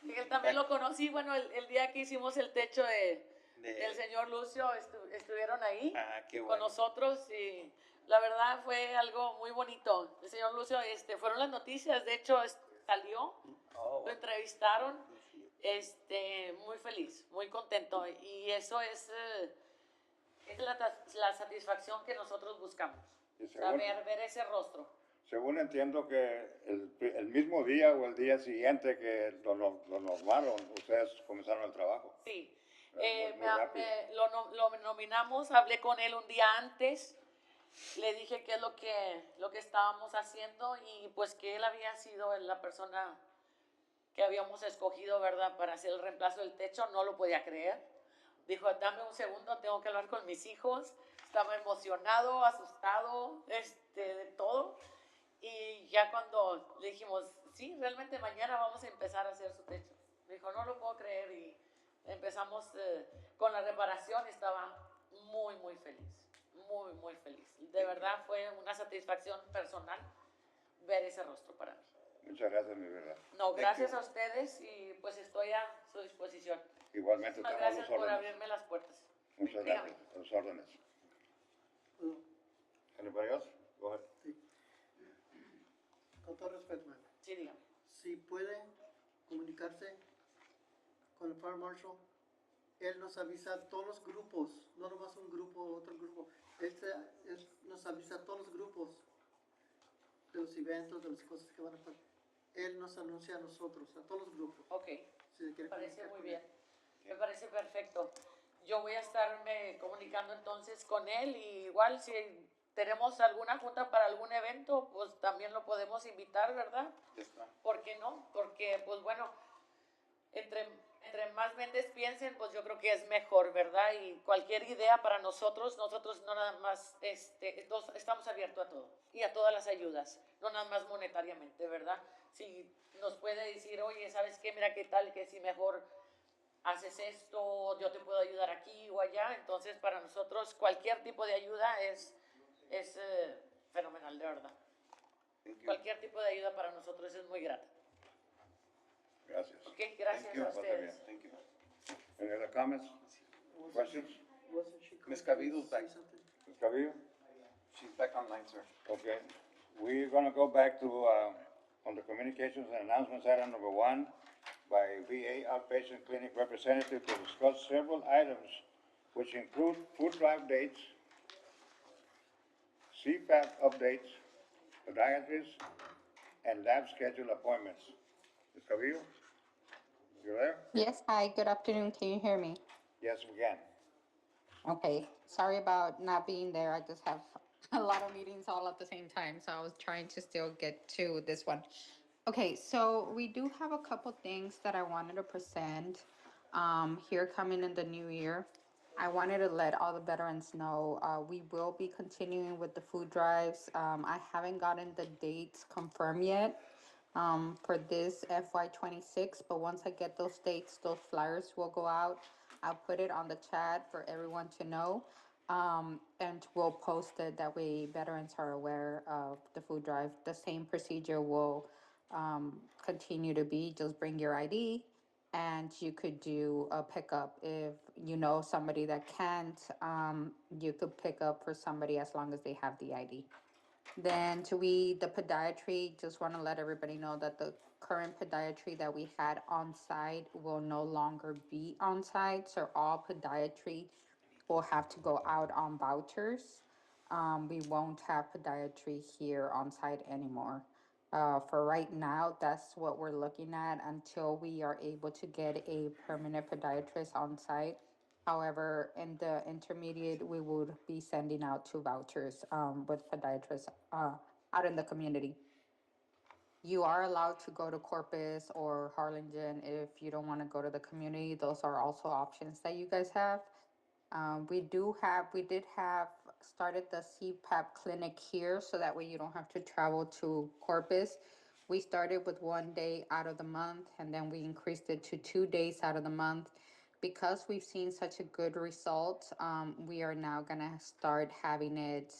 Y él también lo conocí, bueno, el día que hicimos el techo del señor Lucio, estuvieron ahí Qué con bueno. nosotros y la verdad fue algo muy bonito. El señor Lucio, fueron las noticias, de hecho salió, Oh, lo entrevistaron, muy feliz, muy contento y eso es la satisfacción que nosotros buscamos, Y según- ver ese rostro. Según entiendo que el mismo día o el día siguiente que lo nombraron, ustedes comenzaron el trabajo. Sí, Muy rápido. lo nominamos, hablé con él un día antes, le dije qué es lo que estábamos haciendo y pues que él había sido la persona que habíamos escogido, ¿verdad? Para hacer el reemplazo del techo, no lo podía creer. Dijo, dame un segundo, tengo que hablar con mis hijos. Estaba emocionado, asustado, de todo. Y ya cuando le dijimos, sí, realmente mañana vamos a empezar a hacer su techo. Dijo, no lo puedo creer y empezamos con la reparación, estaba muy, muy feliz, muy, muy feliz. De verdad fue una satisfacción personal ver ese rostro para mí. Muchas gracias, mi verdad. No, gracias a ustedes y pues estoy a su disposición. Igualmente Muchas estamos a gracias los por órdenes. abrirme las puertas. Muchas Dígame. gracias, a los órdenes. Anybody else? Go ahead. Con todo respeto, ma'am. Sí, dígame. Si puede comunicarse con el Fire Marshal, él nos avisa a todos los grupos, no nomás un grupo, otro grupo. Él nos avisa a todos los grupos de los eventos, de las cosas que van a pasar. Él nos anuncia a nosotros, a todos los grupos. Ok, Si se quiere me parece comunicar muy con bien. él. Me parece perfecto. Yo voy a estarme comunicando entonces con él y igual si tenemos alguna junta para algún evento, pues también lo podemos invitar, ¿verdad? Yes, ma'am. ¿Por qué no? Porque, pues bueno, entre más mentes piensen, pues yo creo que es mejor, ¿verdad? Y cualquier idea para nosotros no nada más, estamos abiertos a todo y a todas las ayudas, no nada más monetariamente, ¿verdad? Si nos puede decir, oye, ¿sabes qué? Mira qué tal, que si mejor haces esto, yo te puedo ayudar aquí o allá, entonces para nosotros cualquier tipo de ayuda es fenomenal, de verdad. Thank you. Cualquier tipo de ayuda para nosotros es muy grata. Gracias. Ok, gracias you. a Pase ustedes. bien. Thank you. Any other comments, questions? Wasn't she Ms. going to Cabildo's say back. something? Ms. Cabillo? She's back online, sir. Okay. We're gonna go back to, on the communications and announcements, item number 1, by VA Outpatient Clinic representative to discuss several items which include food drive dates, CPAP updates, podiatrists, and lab schedule appointments. Ms. Cabillo? You there? Yes, hi, good afternoon. Can you hear me? Yes, we can. Okay, sorry about not being there. I just have a lot of meetings all at the same time, so I was trying to still get to this one. Okay, so we do have a couple things that I wanted to present here coming in the new year. I wanted to let all the veterans know we will be continuing with the food drives. I haven't gotten the dates confirmed yet for this FY26, but once I get those dates, those flyers will go out. I'll put it on the chat for everyone to know. And we'll post it, that way veterans are aware of the food drive. The same procedure will continue to be, just bring your ID and you could do a pickup. If you know somebody that can't, you could pick up for somebody as long as they have the ID. Then the podiatry, just want to let everybody know that the current podiatry that we had on site will no longer be on site. So all podiatry will have to go out on vouchers. We won't have podiatry here on site anymore. For right now, that's what we're looking at until we are able to get a permanent podiatrist on site. However, in the intermediate, we would be sending out 2 vouchers with podiatrists out in the community. You are allowed to go to Corpus or Harlingen if you don't want to go to the community. Those are also options that you guys have. We did have started the CPAP clinic here, so that way you don't have to travel to Corpus. We started with 1 day out of the month, and then we increased it to 2 days out of the month. Because we've seen such a good result, we are now gonna start having it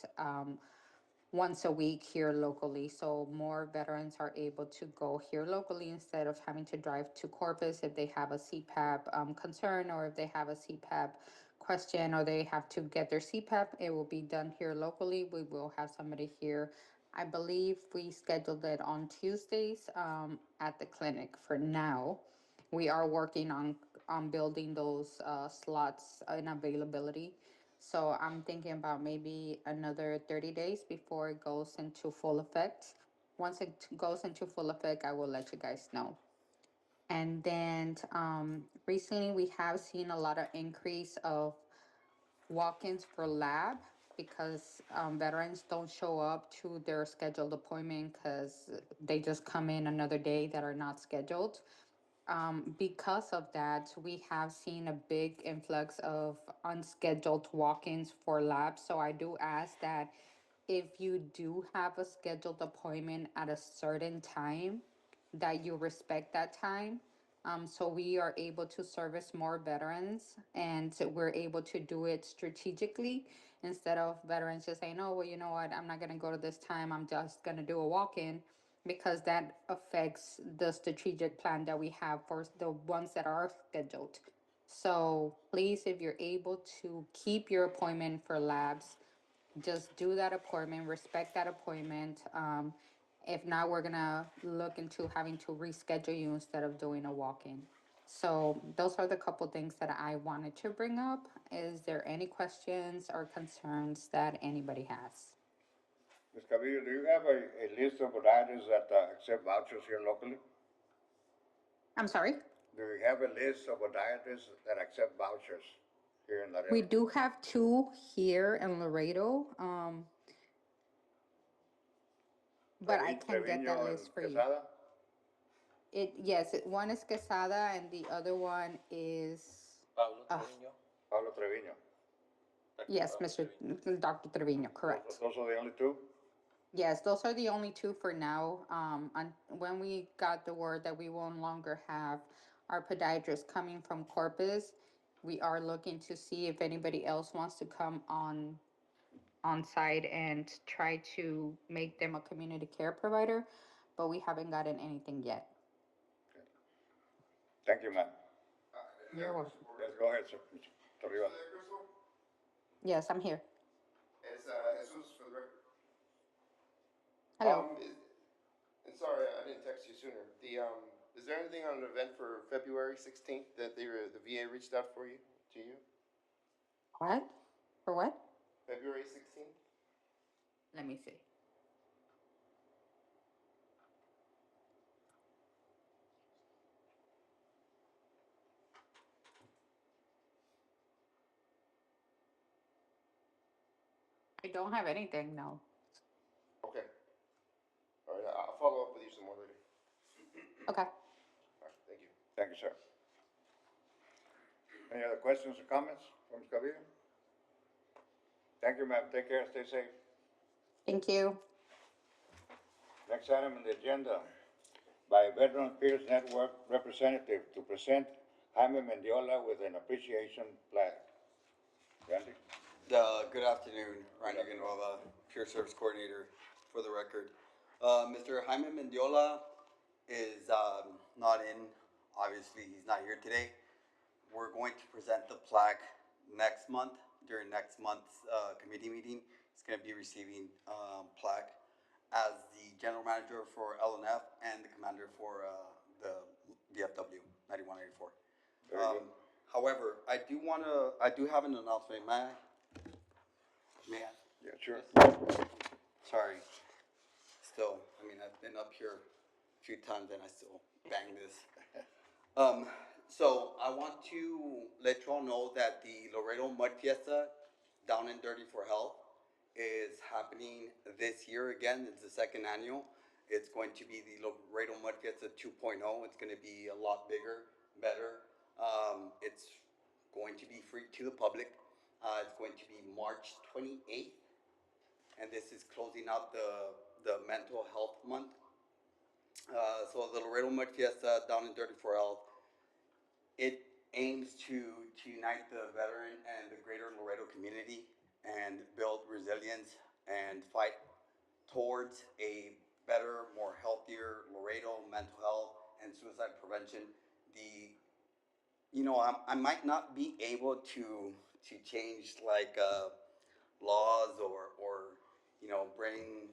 once a week here locally, so more veterans are able to go here locally instead of having to drive to Corpus if they have a CPAP concern, or if they have a CPAP question, or they have to get their CPAP. It will be done here locally. We will have somebody here. I believe we scheduled it on Tuesdays at the clinic for now. We are working on building those slots in availability. So I'm thinking about maybe another 30 days before it goes into full effect. Once it goes into full effect, I will let you guys know. And then recently we have seen a lot of increase of walk-ins for lab, because veterans don't show up to their scheduled appointment because they just come in another day that are not scheduled. Because of that, we have seen a big influx of unscheduled walk-ins for labs. So I do ask that if you do have a scheduled appointment at a certain time, that you respect that time. So we are able to service more veterans, and so we're able to do it strategically instead of veterans just saying, oh, well, you know what, I'm not gonna go to this time, I'm just gonna do a walk-in, because that affects the strategic plan that we have for the ones that are scheduled. So please, if you're able to keep your appointment for labs, just do that appointment, respect that appointment. If not, we're gonna look into having to reschedule you instead of doing a walk-in. So those are the couple things that I wanted to bring up. Is there any questions or concerns that anybody has? Ms. Cabillo, do you have a list of items that accept vouchers here locally? I'm sorry? Do you have a list of items that accept vouchers here in Laredo? We do have two here in Laredo, but I can get that Trevino and list for you. Quesada? Yes, one is Quesada and the other one is, Pablo Ah. Trevino? Pablo Trevino. yes, Dr. Trevino, correct. Those are the only two? Yes, those are the only two for now. When we got the word that we will no longer have our podiatrist coming from Corpus, we are looking to see if anybody else wants to come on site and try to make them a community care provider, but we haven't gotten anything yet. Thank you, ma'am. You're welcome. Let's go ahead, sir. Mr. Rivas. Yes, I'm here. It's Jesus for the record. Hello. And sorry, I didn't text you sooner. Is there anything on an event for February 16th that the VA reached out for you, to you? What? For what? February 16th? Let me see. I don't have anything, no. Okay. All right, I'll follow up with you some more later. Okay. All right, thank you. Thank you, sir. Any other questions or comments from Ms. Cabillo? Thank you, ma'am. Take care. Stay safe. Thank you. Next item on the agenda, by Veteran Peers Network representative to present Jaime Mendiola with an appreciation plaque. Randy? Good afternoon, Randy Villanueva, Peer Service Coordinator for the record. Mr. Jaime Mendiola is not in, obviously he's not here today. We're going to present the plaque next month, during next month's committee meeting. He's going to be receiving plaque as the General Manager for LNF and the Commander for the DFW 9184. Very good. However, I do have an announcement, may I? Yeah, sure. Sorry. Still, I mean, I've been up here a few times and I still bang this. So I want to let you all know that the Laredo Mud Fiesta Down and Dirty for Health is happening this year again. It's the second annual. It's going to be the Laredo Mud Fiesta 2.0. It's going to be a lot bigger, better. It's going to be free to the public. It's going to be March 28th, and this is closing out the mental health month. So the Laredo Mud Fiesta Down and Dirty for Health, it aims to unite the veteran and the greater Laredo community and build resilience and fight towards a better, more healthier Laredo mental health and suicide prevention. I might not be able to change like laws or bring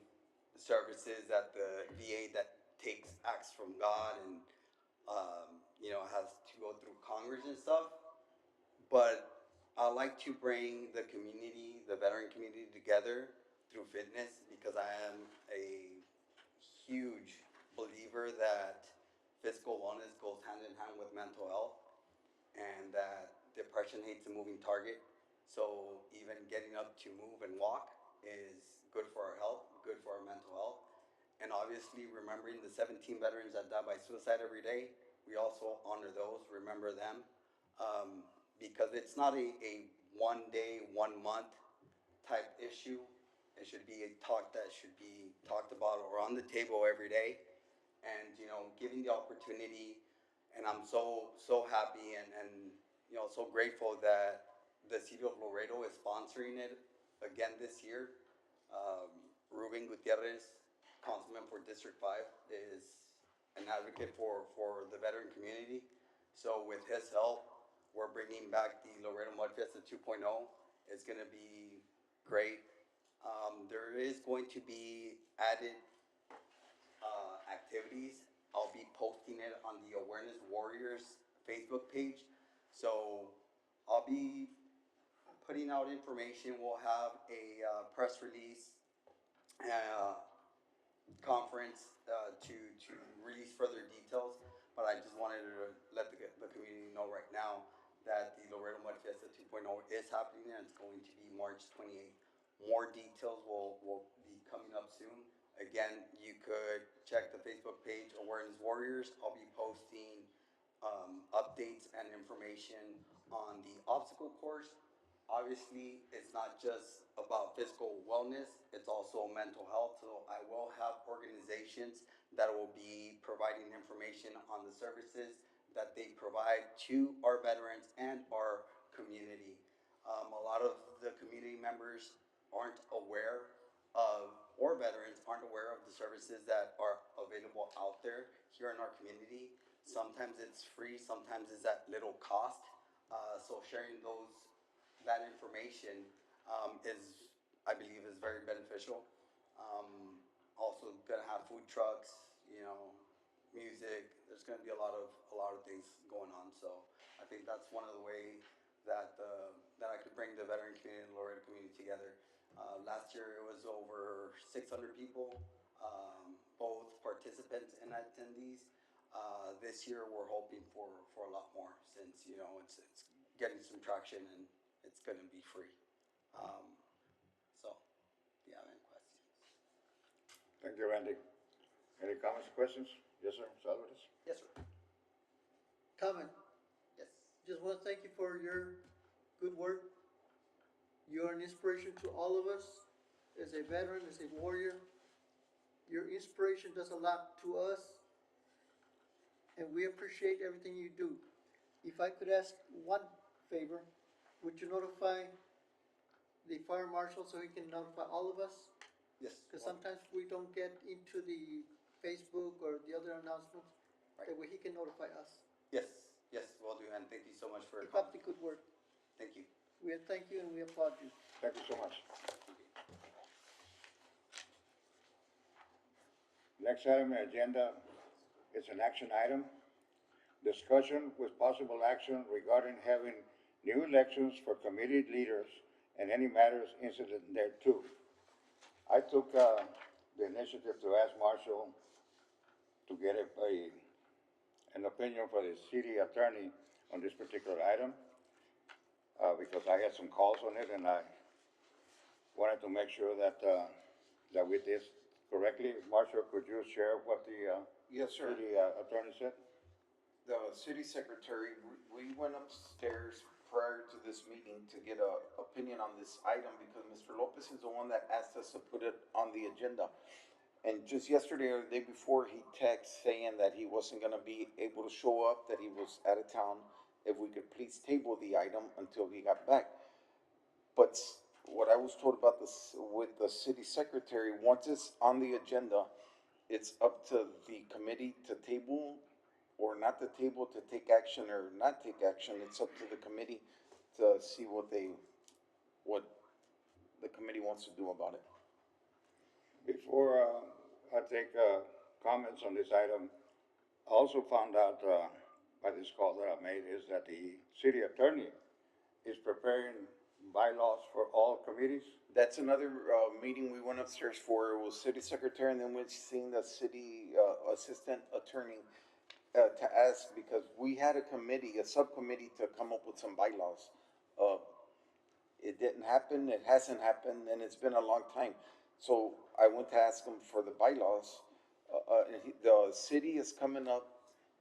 services at the VA that takes acts from God and has to go through Congress and stuff. But I like to bring the community, the veteran community, together through fitness, because I am a huge believer that physical wellness goes hand in hand with mental health, and that depression hates a moving target. So even getting up to move and walk is good for our health, good for our mental health. And obviously remembering the 17 veterans that die by suicide every day, we also honor those, remember them. Because it's not a 1 day, 1 month type issue. It should be a talk that should be talked about or on the table every day. And, giving the opportunity and I'm so happy and you know, so grateful that the city of Laredo is sponsoring it again this year. Ruben Gutierrez, councilman for District 5, is an advocate for the veteran community. So with his help, we're bringing back the Laredo Mud Fiesta 2.0. It's going to be great. There is going to be added activities. I'll be posting it on the Awareness Warriors Facebook page. So I'll be putting out information. We'll have a press release, conference to release further details. But I just wanted to let the community know right now that the Laredo Mud Fiesta 2.0 is happening, and it's going to be March 28th. More details will be coming up soon. Again, you could check the Facebook page, Awareness Warriors. I'll be posting updates and information on the obstacle course. Obviously, it's not just about physical wellness, it's also mental health. So I will have organizations that will be providing information on the services that they provide to our veterans and our community. A lot of the community members aren't aware of, or veterans aren't aware of the services that are available out there here in our community. Sometimes it's free, sometimes it's at little cost. So sharing that information is, I believe, is very beneficial. Also gonna have food trucks, you know, music. There's gonna be a lot of things going on. So I think that's one of the ways that that I could bring the veteran community and Laredo community together. Last year it was over 600 people, both participants and attendees. This year we're hoping for a lot more, since you know it's getting some traction and it's going to be free. So, do you have any questions? Thank you, Randy. Any comments or questions? Yes, sir, Salvador? Yes, sir. Comment. Yes. Just want to thank you for your good work. You're an inspiration to all of us. As a veteran, as a warrior, your inspiration does a lot to us, and we appreciate everything you do. If I could ask one favor, would you notify the fire marshal so he can notify all of us? Yes. Because sometimes we don't get into the Facebook or the other announcements. Right. That way he can notify us. Yes, will do, and thank you so much for your Keep up the comment. good work. Thank you. We thank you and we applaud you. Thank you so much. Next item on the agenda is an action item. Discussion with possible action regarding having new elections for committee leaders and any matters incident thereto. I took the initiative to ask Marshall to get an opinion for the city attorney on this particular item, because I had some calls on it and I wanted to make sure that we did correctly. Marshall, could you share what the Yes, sir. city attorney said? The city secretary, we went upstairs prior to this meeting to get a opinion on this item because Mr. Lopez is the one that asked us to put it on the agenda. And just yesterday or the day before, he texted saying that he wasn't gonna be able to show up, that he was out of town, if we could please table the item until he got back. But what I was told about this with the city secretary, once it's on the agenda, it's up to the committee to table or not the table, to take action or not take action. It's up to the committee to see what the committee wants to do about it. Before I take comments on this item, I also found out by this call that I made is that the city attorney is preparing bylaws for all committees. That's another meeting we went upstairs for. It was city secretary, and then we've seen the city assistant attorney to ask, because we had a subcommittee to come up with some bylaws. It didn't happen, it hasn't happened, and it's been a long time. So I went to ask him for the bylaws. The city is coming up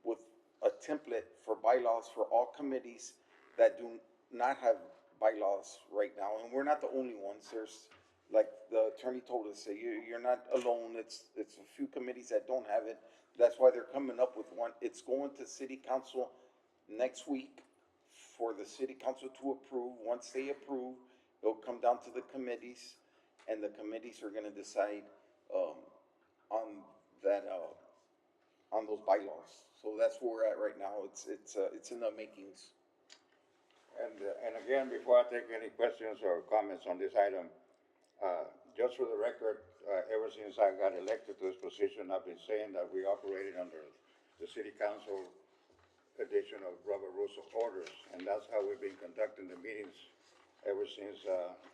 with a template for bylaws for all committees that do not have bylaws right now, and we're not the only ones. like the attorney told us, you're not alone, it's a few committees that don't have it. That's why they're coming up with one, it's going to city council next week for the city council to approve. Once they approve, it'll come down to the committees, and the committees are gonna decide, on that, on those bylaws. So that's where we're at right now, it's in the makings. And again, before I take any questions or comments on this item, just for the record, ever since I got elected to this position, I've been saying that we operated under the city council edition of Robert Rules of Orders, and that's how we've been conducting the meetings ever since,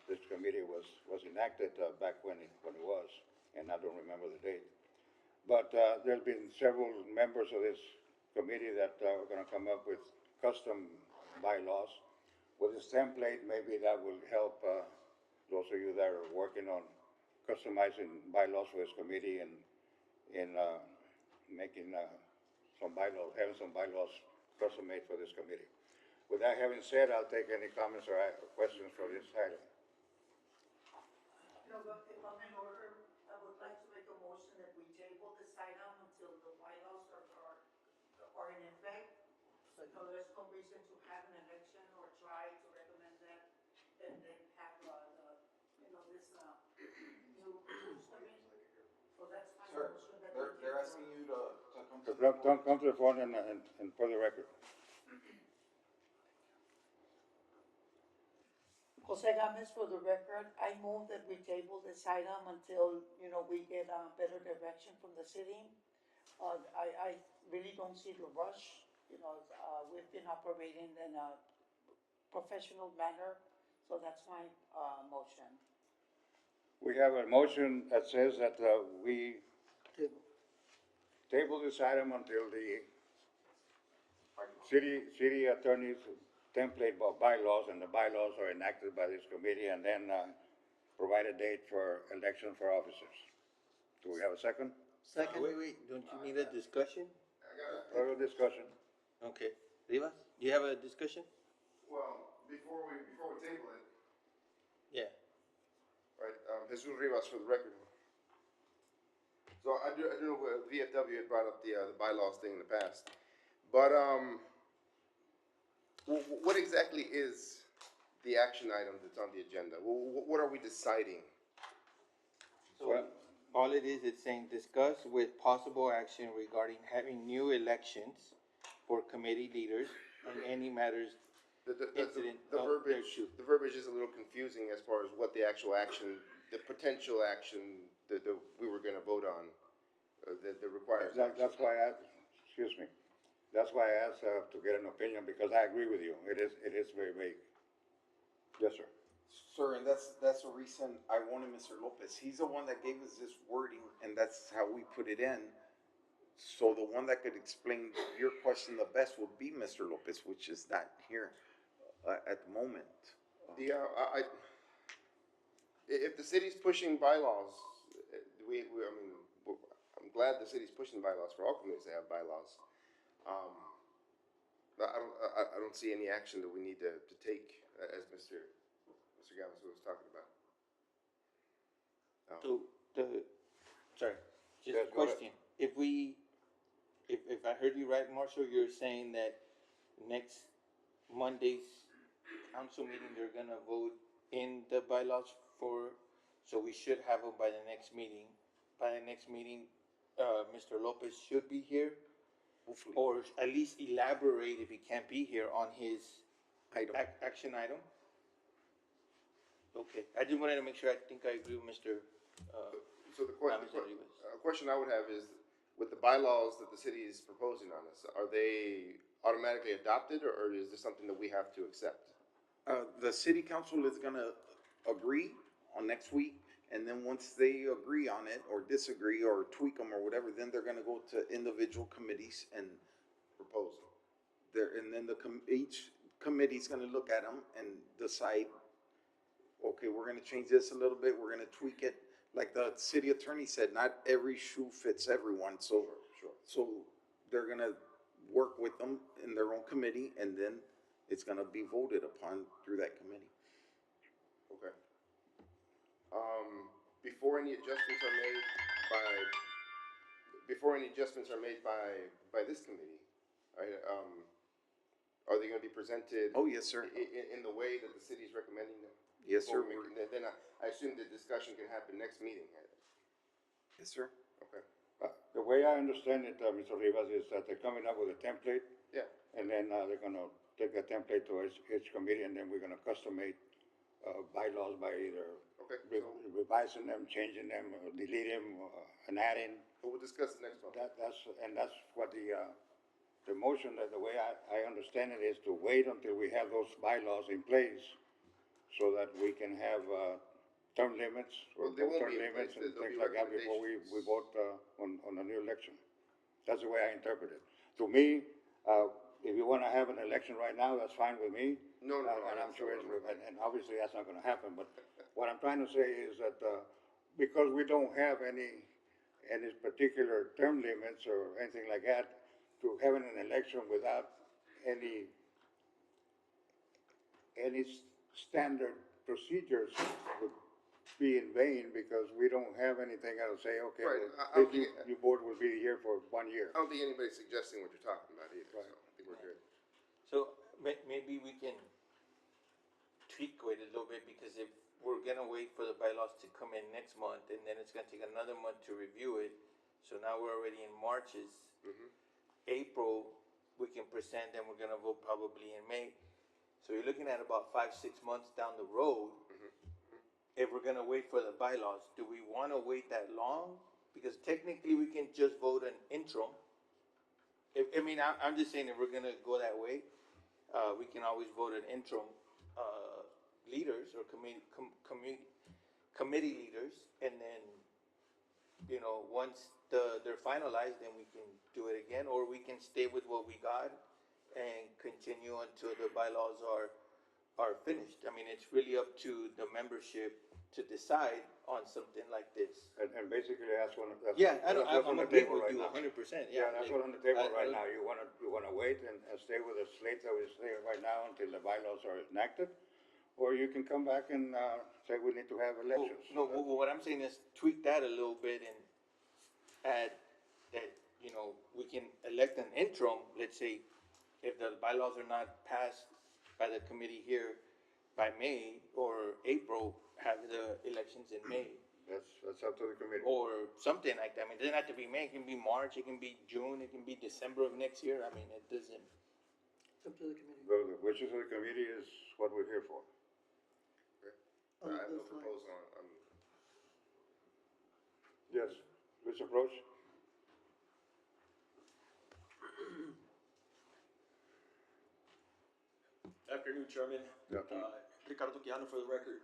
this committee was enacted, back when it was, and I don't remember the date. But, there's been several members of this committee that, are gonna come up with custom bylaws. With this template, maybe that will help, those of you that are working on customizing bylaws for this committee and, making, having some bylaws custom made for this committee. With that having said, I'll take any comments or questions for this item. No, but if I'm in order, I would like to make a motion that we table this item until the bylaws are in effect. So there's no reason to have an election or try to recommend that and then have, this, new rules come in. So that's my Sir, motion that we they're table. asking you to come to. Come to the phone and for the record. Jose Gomez, for the record, I move that we table this item until, we get, better direction from the city. I really don't see the rush, we've been operating in a professional manner, so that's my, motion. We have a motion that says that, we table this item until the city attorney's template of bylaws, and the bylaws are enacted by this committee, and then, provide a date for election for officers. Do we have a second? Second. Wait, don't you need a discussion? Further discussion? Okay, Rivas, do you have a discussion? Well, before we table it, Yeah. right, Jesus Rivas for the record. So I do know VFW had brought up the bylaws thing in the past, but, what exactly is the action item that's on the agenda? What are we deciding? So, all it is, it's saying discuss with possible action regarding having new elections for committee leaders and any matters incident The of verbiage, thereto. the verbiage is a little confusing as far as what the actual action, the potential action that we were gonna vote on, that requires action. That's why that's why I asked, to get an opinion, because I agree with you. It is very vague. Yes, sir. Sir, and that's the reason I wanted Mr. Lopez. He's the one that gave us this wording, and that's how we put it in. So the one that could explain your question the best would be Mr. Lopez, which is not here, at the moment. If the city's pushing bylaws, I'm glad the city's pushing bylaws for all communities to have bylaws. But I don't see any action that we need to take, as Mr. Gomez was talking about. So, sorry, just Yes, a go ahead. question. If I heard you right, Marshall, you're saying that next Monday's council meeting, they're gonna vote in the bylaws so we should have them by the next meeting. By the next meeting, Mr. Lopez should be here, Hopefully. or at least elaborate if he can't be here on his Item. action item. Okay, I just wanted to make sure, I think I agree with Mr. So the Gomez Rodriguez. question I would have is, with the bylaws that the city is proposing on us, are they automatically adopted, or is this something that we have to accept? The city council is gonna agree on next week, and then once they agree on it, or disagree, or tweak them, or whatever, then they're gonna go to individual committees and Propose. and then each committee's gonna look at them and decide, okay, we're gonna change this a little bit, we're gonna tweak it. Like the city attorney said, not every shoe fits everyone, so. Sure. So they're gonna work with them in their own committee, and then it's gonna be voted upon through that committee. Okay. before any adjustments are made by, by this committee, right, are they gonna be presented? Oh, yes, sir. In the way that the city's recommending them? Yes, sir. Before we make- Then I assume the discussion can happen next meeting. Yes, sir. Okay. The way I understand it, Mr. Rivas, is that they're coming up with a template, Yeah. and then, they're gonna take the template to each committee, and then we're gonna custom make, bylaws by either Okay, revising them, changing them, or deleting, and adding. But we'll discuss it next month. That's what the motion, that the way I understand it, is to wait until we have those bylaws in place, so that we can have, term limits, or Well, they no won't term be in limits, place. and There'll things be like that before we recommendations. vote, on a new election. That's the way I interpret it. To me, if you wanna have an election right now, that's fine with me. No, no, no, And I'm that's sure not it's, what I'm- and obviously that's not gonna happen, but what I'm trying to say is that, because we don't have any particular term limits or anything like that, to having an election without any standard procedures would be in vain, because we don't have anything that'll say, okay, Right, well, I don't this think- new board will be here for 1 year. I don't think anybody's suggesting what you're talking about either, so Right. I think we're good. So maybe we can tweak it a little bit, because if we're gonna wait for the bylaws to come in next month, and then it's gonna take another month to review it, so now we're already in March's. April, we can present, and we're gonna vote probably in May. So you're looking at about 5, 6 months down the road. If we're gonna wait for the bylaws, do we wanna wait that long? Because technically, we can just vote an interim. I'm just saying, if we're gonna go that way, we can always vote an interim, leaders or committee leaders, and then, once they're finalized, then we can do it again, or we can stay with what we got and continue until the bylaws are finished. I mean, it's really up to the membership to decide on something like this. And basically, that's that's. Yeah, that's what's on I'm the agreeing table with right you now. 100%, Yeah, that's what's on the table I- right now. You wanna wait and stay with the slate that we stay right now until the bylaws are enacted? Or you can come back and, say we need to have elections. No, what I'm saying is tweak that a little bit and add that, we can elect an interim, let's say, if the bylaws are not passed by the committee here by May or April, have the elections in May. That's up to the committee. Or something like that. I mean, it doesn't have to be May, it can be March, it can be June, it can be December of next year. I mean, it doesn't. It's up to the committee. The wishes of the committee is what we're here for. On I have no those lines. proposal on. Yes, which approach? Afternoon, Chairman. Good afternoon. Ricardo Quijano for the record.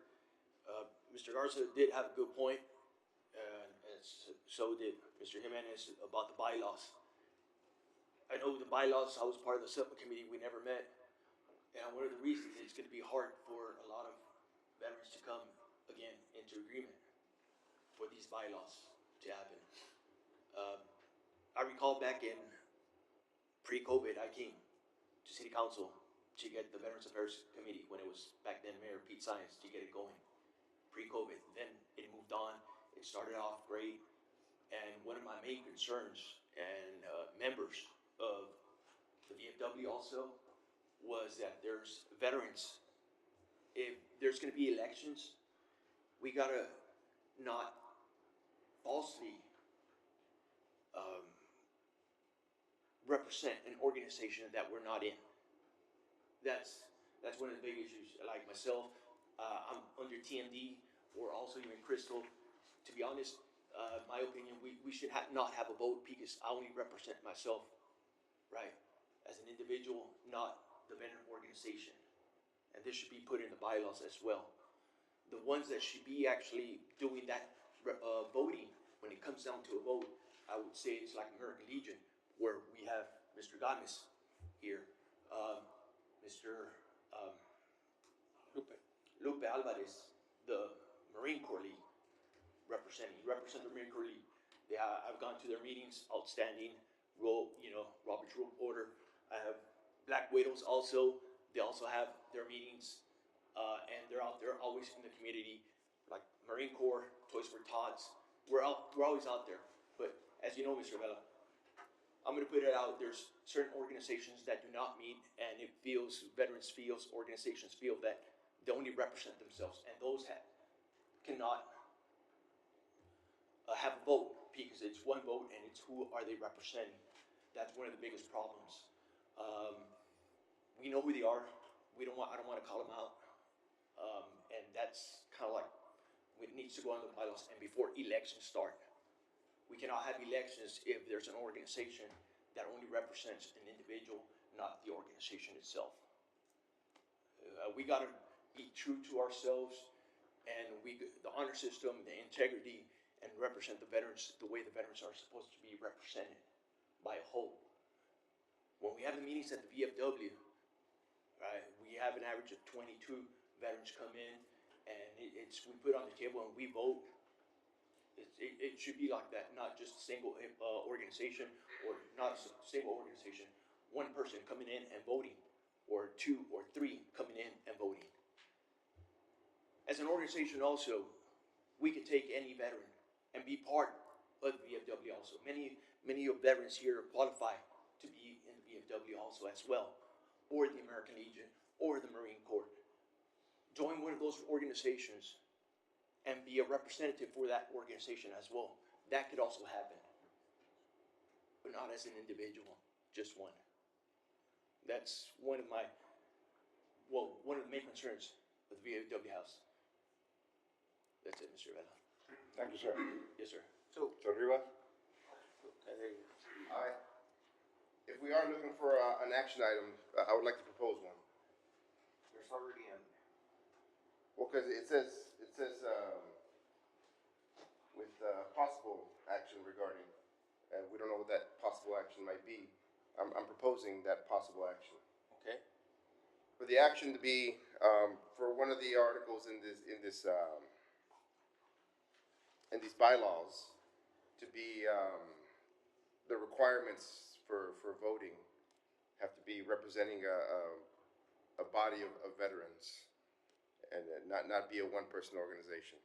Mr. Garza did have a good point, and so did Mr. Jimenez about the bylaws. I know the bylaws, I was part of the subcommittee, we never met. And one of the reasons it's gonna be hard for a lot of veterans to come again into agreement for these bylaws to happen. I recall back in pre-COVID, I came to city council to get the Veterans Affairs Committee, when it was back then Mayor Pete Science, to get it going, pre-COVID. Then it moved on, it started off great, and one of my main concerns and members of the VFW also was that there's veterans, if there's gonna be elections, we gotta not falsely represent an organization that we're not in. That's one of the big issues. Like myself, I'm under TMD, or also even Crystal. To be honest, my opinion, we should not have a vote, because I only represent myself, right? As an individual, not the veteran organization. And this should be put in the bylaws as well. The ones that should be actually doing that voting, when it comes down to a vote, I would say it's like American Legion, where we have Mr. Gomez here, Mr. Lupe Alvarez, the Marine Corps League represent the Marine Corps League. I've gone to their meetings, outstanding, Robert's Rule of Order. I have Black Widows also, they also have their meetings, and they're out there always in the community, like Marine Corps, Toys for Tots. We're always out there. But as you know, Mr. Vela, I'm going to put it out. There's certain organizations that do not meet, and organizations feel that they only represent themselves, and those cannot have a vote because it's one vote, and it's who are they representing. That's one of the biggest problems. We know who they are. I don't want to call them out, and that's kind of like it needs to go on the bylaws. And before elections start, we cannot have elections if there's an organization that only represents an individual, not the organization itself. We got to be true to ourselves, and the honor system, the integrity, and represent the veterans the way the veterans are supposed to be represented by a whole. When we have the meetings at the VFW, right, we have an average of 22 veterans come in, and we put on the table and we vote. It should be like that, not just a single organization, or not a single organization, one person coming in and voting, or two or three coming in and voting. As an organization also, we could take any veteran and be part of the VFW also. Many of veterans here qualify to be in the VFW also as well, or the American Legion, or the Marine Corps. Join one of those organizations and be a representative for that organization as well. That could also happen, but not as an individual, just one. That's one of the main concerns of the VFW House. That's it, Mr. Vela. Thank you, sir. Yes, sir. So Rivas? All right. If we are looking for an action item, I would like to propose one. There's already an. Well, because it says with possible action regarding, and we don't know what that possible action might be. I'm proposing that possible action. Okay. For the action to be for one of the articles in these bylaws to be the requirements for voting have to be representing a body of veterans, and not be a one-person organization.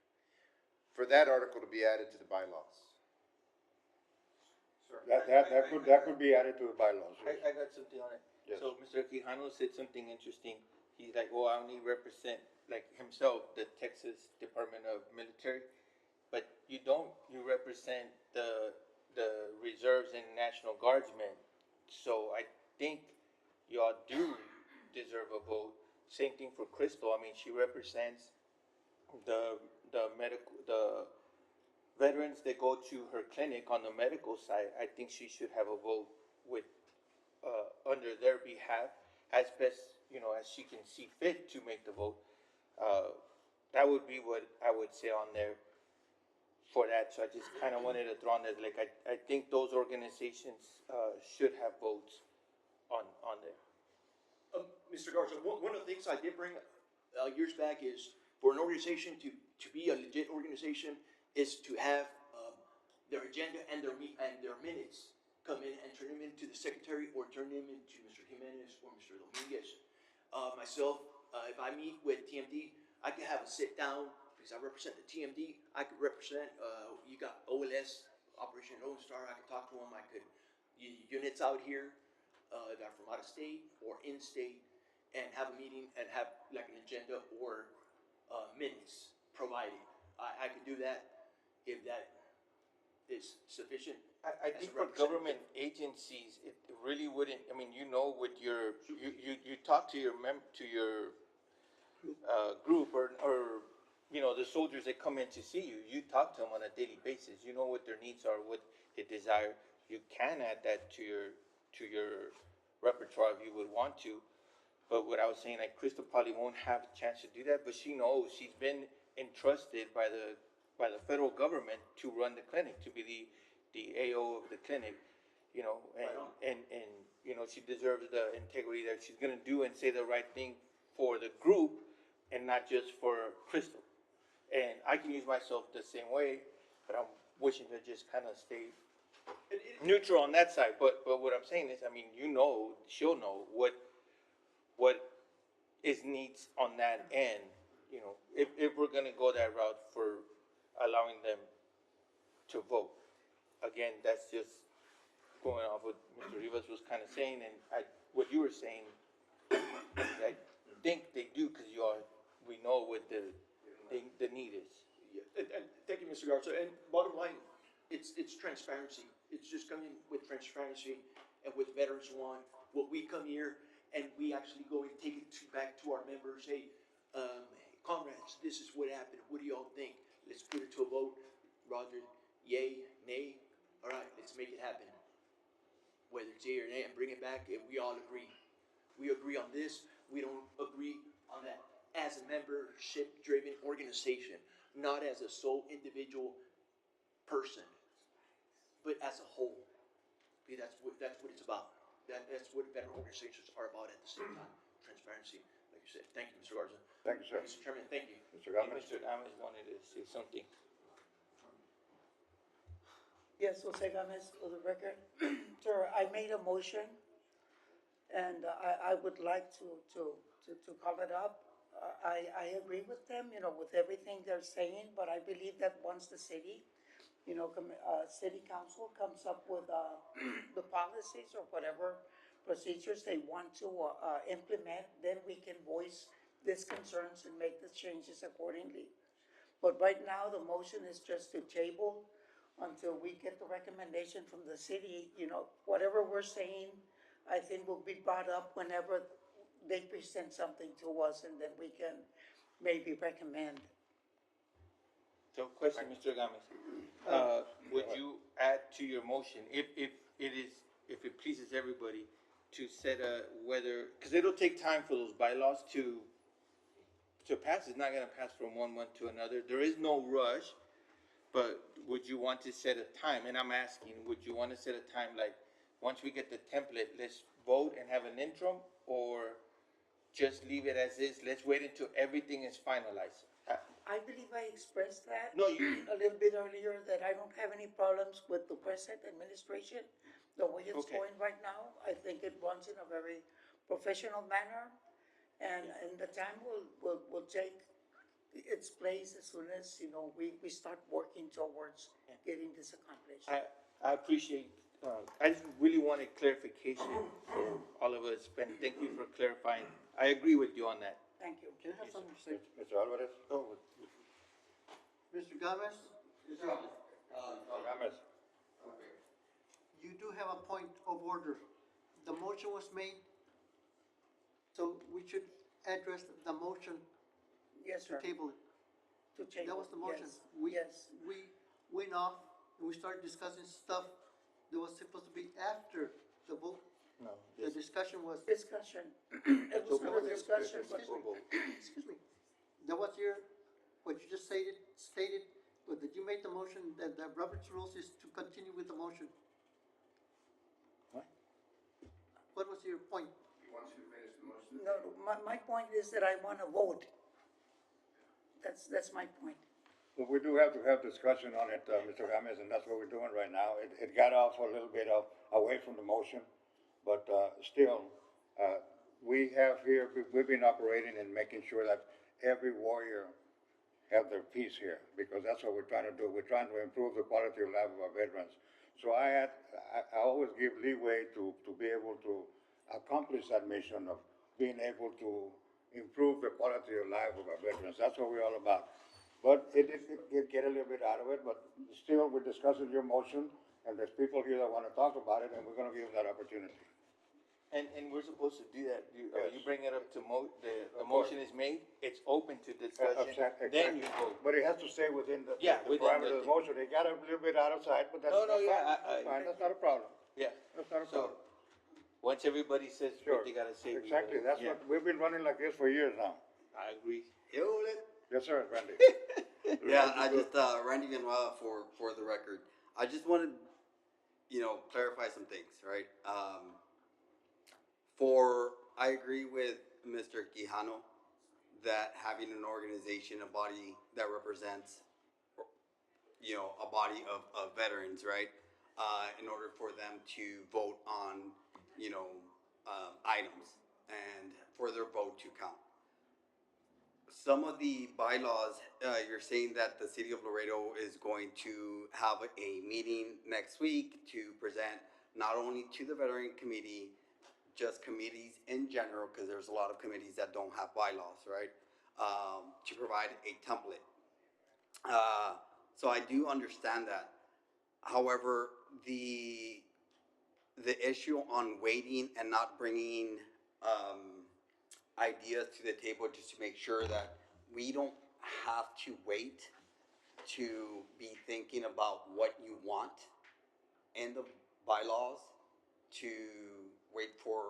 For that article to be added to the bylaws. That could be added to the bylaws. Yes. I got something on it. Yes. So Mr. Quijano said something interesting. He's like, well, I only represent, like himself, the Texas Department of Military, but you don't, you represent the reserves and National Guardsmen. So I think y'all do deserve a vote. Same thing for Crystal. I mean, she represents the veterans that go to her clinic on the medical side. I think she should have a vote with under their behalf, as best as she can see fit to make the vote. That would be what I would say on there for that. So I just kind of wanted to throw on that. Like I think those organizations should have votes on there. Mr. Garza, one of the things I did bring years back is for an organization to be a legit organization is to have their agenda and their minutes come in and turn them into the secretary or turn them into Mr. Jimenez or Mr. Dominguez. Myself, if I meet with TMD, I could have a sit down because I represent the TMD. I could represent, you got OLS, Operation Lone Star. I could talk to them. I could, units out here that are from out of state or in state, and have a meeting and have like an agenda or minutes provided. I could do that if that is sufficient. I think for government agencies, it really wouldn't. I mean, with you talk to your group or the soldiers that come in to see you. You talk to them on a daily basis. You know what their needs are, what they desire. You can add that to your repertoire if you would want to. But what I was saying, like Crystal probably won't have a chance to do that, but she knows she's been entrusted by the federal government to run the clinic, to be the AO of the clinic, and she deserves the integrity that she's gonna do and say the right thing for the group and not just for Crystal. And I can use myself the same way, but I'm wishing to just kind of stay neutral on that side. But what I'm saying is, I mean, she'll know what is needs on that end. If we're gonna go that route for allowing them to vote. Again, that's just going off what Mr. Rivas was kind of saying, and what you were saying, I think they do, because we know what the need is. And thank you, Mr. Garza. And bottom line, it's transparency. It's just coming with transparency and with Veterans One. What we come here and we actually go and take it back to our members. Hey, comrades, this is what happened. What do y'all think? Let's put it to a vote. Roger, yay, nay. All right, let's make it happen. Whether it's yay or nay, and bring it back, and we all agree. We agree on this. We don't agree on that. As a membership-driven organization, not as a sole individual person, but as a whole. Okay, that's what it's about. That's what veteran organizations are about at the same time. Transparency, like you said. Thank you, Mr. Garza. Thank you, sir. Mr. Chairman, thank you. Mr. Gomez? Mr. Gomez wanted to say something. Yes, Jose Gomez, for the record. Sir, I made a motion, and I would like to call it up. I agree with them, with everything they're saying, but I believe that once the city, city council comes up with the policies or whatever procedures they want to implement, then we can voice these concerns and make the changes accordingly. But right now, the motion is just to table until we get the recommendation from the city. Whatever we're saying, I think will be brought up whenever they present something to us, and then we can maybe recommend. So question, Mr. Gomez. Would you add to your motion, if it pleases everybody, to set because it'll take time for those bylaws to pass. It's not gonna pass from one month to another. There is no rush, but would you want to set a time? And I'm asking, would you want to set a time, like, once we get the template, let's vote and have an interim, or just leave it as is? Let's wait until everything is finalized. I believe I expressed that No, you- a little bit earlier, that I don't have any problems with the present administration, the way it's Okay. going right now. I think it runs in a very professional manner, and the time will take its place as soon as, we start working towards getting this accomplished. I appreciate, I just really wanted clarification for all of us, and thank you for clarifying. I agree with you on that. Thank you. Can I have something to say? Mr. Alvarez? Oh, Mr. Gomez? Gomez? You do have a point of order. The motion was made, so we should address the motion Yes, to sir. table it. To table. That was the motion. Yes. We went off and we started discussing stuff that was supposed to be after the vote. no. The discussion was, Discussion. It was So under what is- discussion, but excuse me, that was what you just stated, but that you made the motion, that Robert's rules is to continue with the motion. What? What was your point? He wants you to finish the motion. no, my point is that I want to vote. That's my point. Well, we do have to have discussion on it, Mr. Gomez, and that's what we're doing right now. It got off a little bit away from the motion, but, still, we have here, we've been operating and making sure that every warrior have their piece here, because that's what we're trying to do. We're trying to improve the quality of life of our veterans. So I always give leeway to be able to accomplish that mission of being able to improve the quality of life of our veterans. That's what we're all about. But it did get a little bit out of it, but still, we're discussing your motion, and there's people here that wanna talk about it, and we're gonna give them that opportunity. And we're supposed to do that. You Yes. bring it up to the Of motion is made, it's open to discussion, Exactly. then you vote. But it has to stay within the Yeah, the within parameters the of the motion. It got a little bit out of sight, but that's No, no, that's yeah, fine. That's fine. That's not a problem. Yeah. That's not a So, problem. once everybody says Sure. what they gotta say. we Exactly. vote. That's Yeah, what, we've been running like this for years now. I agree. Yes, sir, Randy. Yeah, I just, Randy Villanueva for the record. I just wanted, clarify some things, right? I agree with Mr. Quijano that having an organization, a body that represents, a body of veterans, right? In order for them to vote on, items and for their vote to count. some of the bylaws, you're saying that the city of Laredo is going to have a meeting next week to present not only to the veteran committee, just committees in general, because there's a lot of committees that don't have bylaws, right? To provide a template. So I do understand that. However, the issue on waiting and not bringing ideas to the table just to make sure that we don't have to wait to be thinking about what you want in the bylaws to wait for,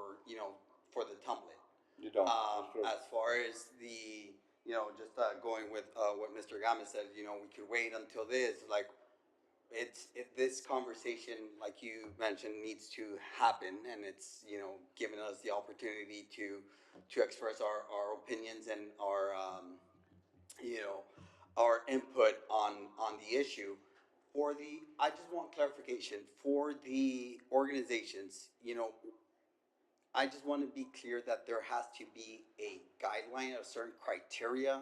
for the template. You don't. That's true. As far as the, just going with what Mr. Gomez said, we could wait until this, like, this conversation, like you mentioned, needs to happen, and it's, giving us the opportunity to express our opinions and our, our input on the issue. I just want clarification for the organizations, I just want to be clear that there has to be a guideline of certain criteria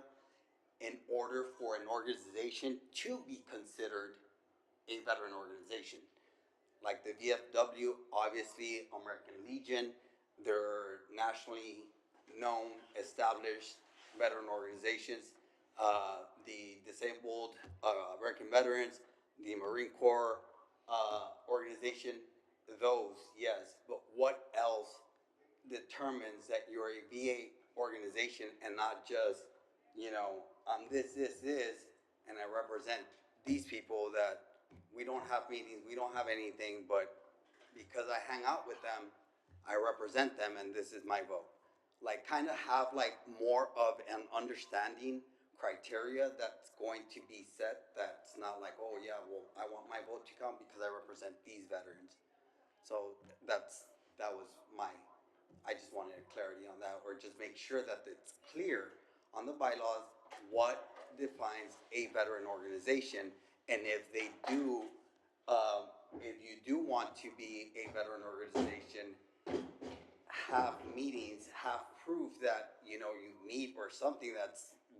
in order for an organization to be considered a veteran organization. Like the VFW, obviously, American Legion, they're nationally known, established veteran organizations. The disabled American veterans, the Marine Corps organization, those, yes. But what else determines that you're a VA organization and not just, I'm this, and I represent these people that we don't have meetings, we don't have anything, but because I hang out with them, I represent them, and this is my vote. Like, kind of have like more of an understanding criteria that's going to be set, that's not like, oh yeah, well, I want my vote to count because I represent these veterans. So that was I just wanted clarity on that, or just make sure that it's clear on the bylaws what defines a veteran organization. And if they do, if you do want to be a veteran organization, have meetings, have proof that, you meet, or something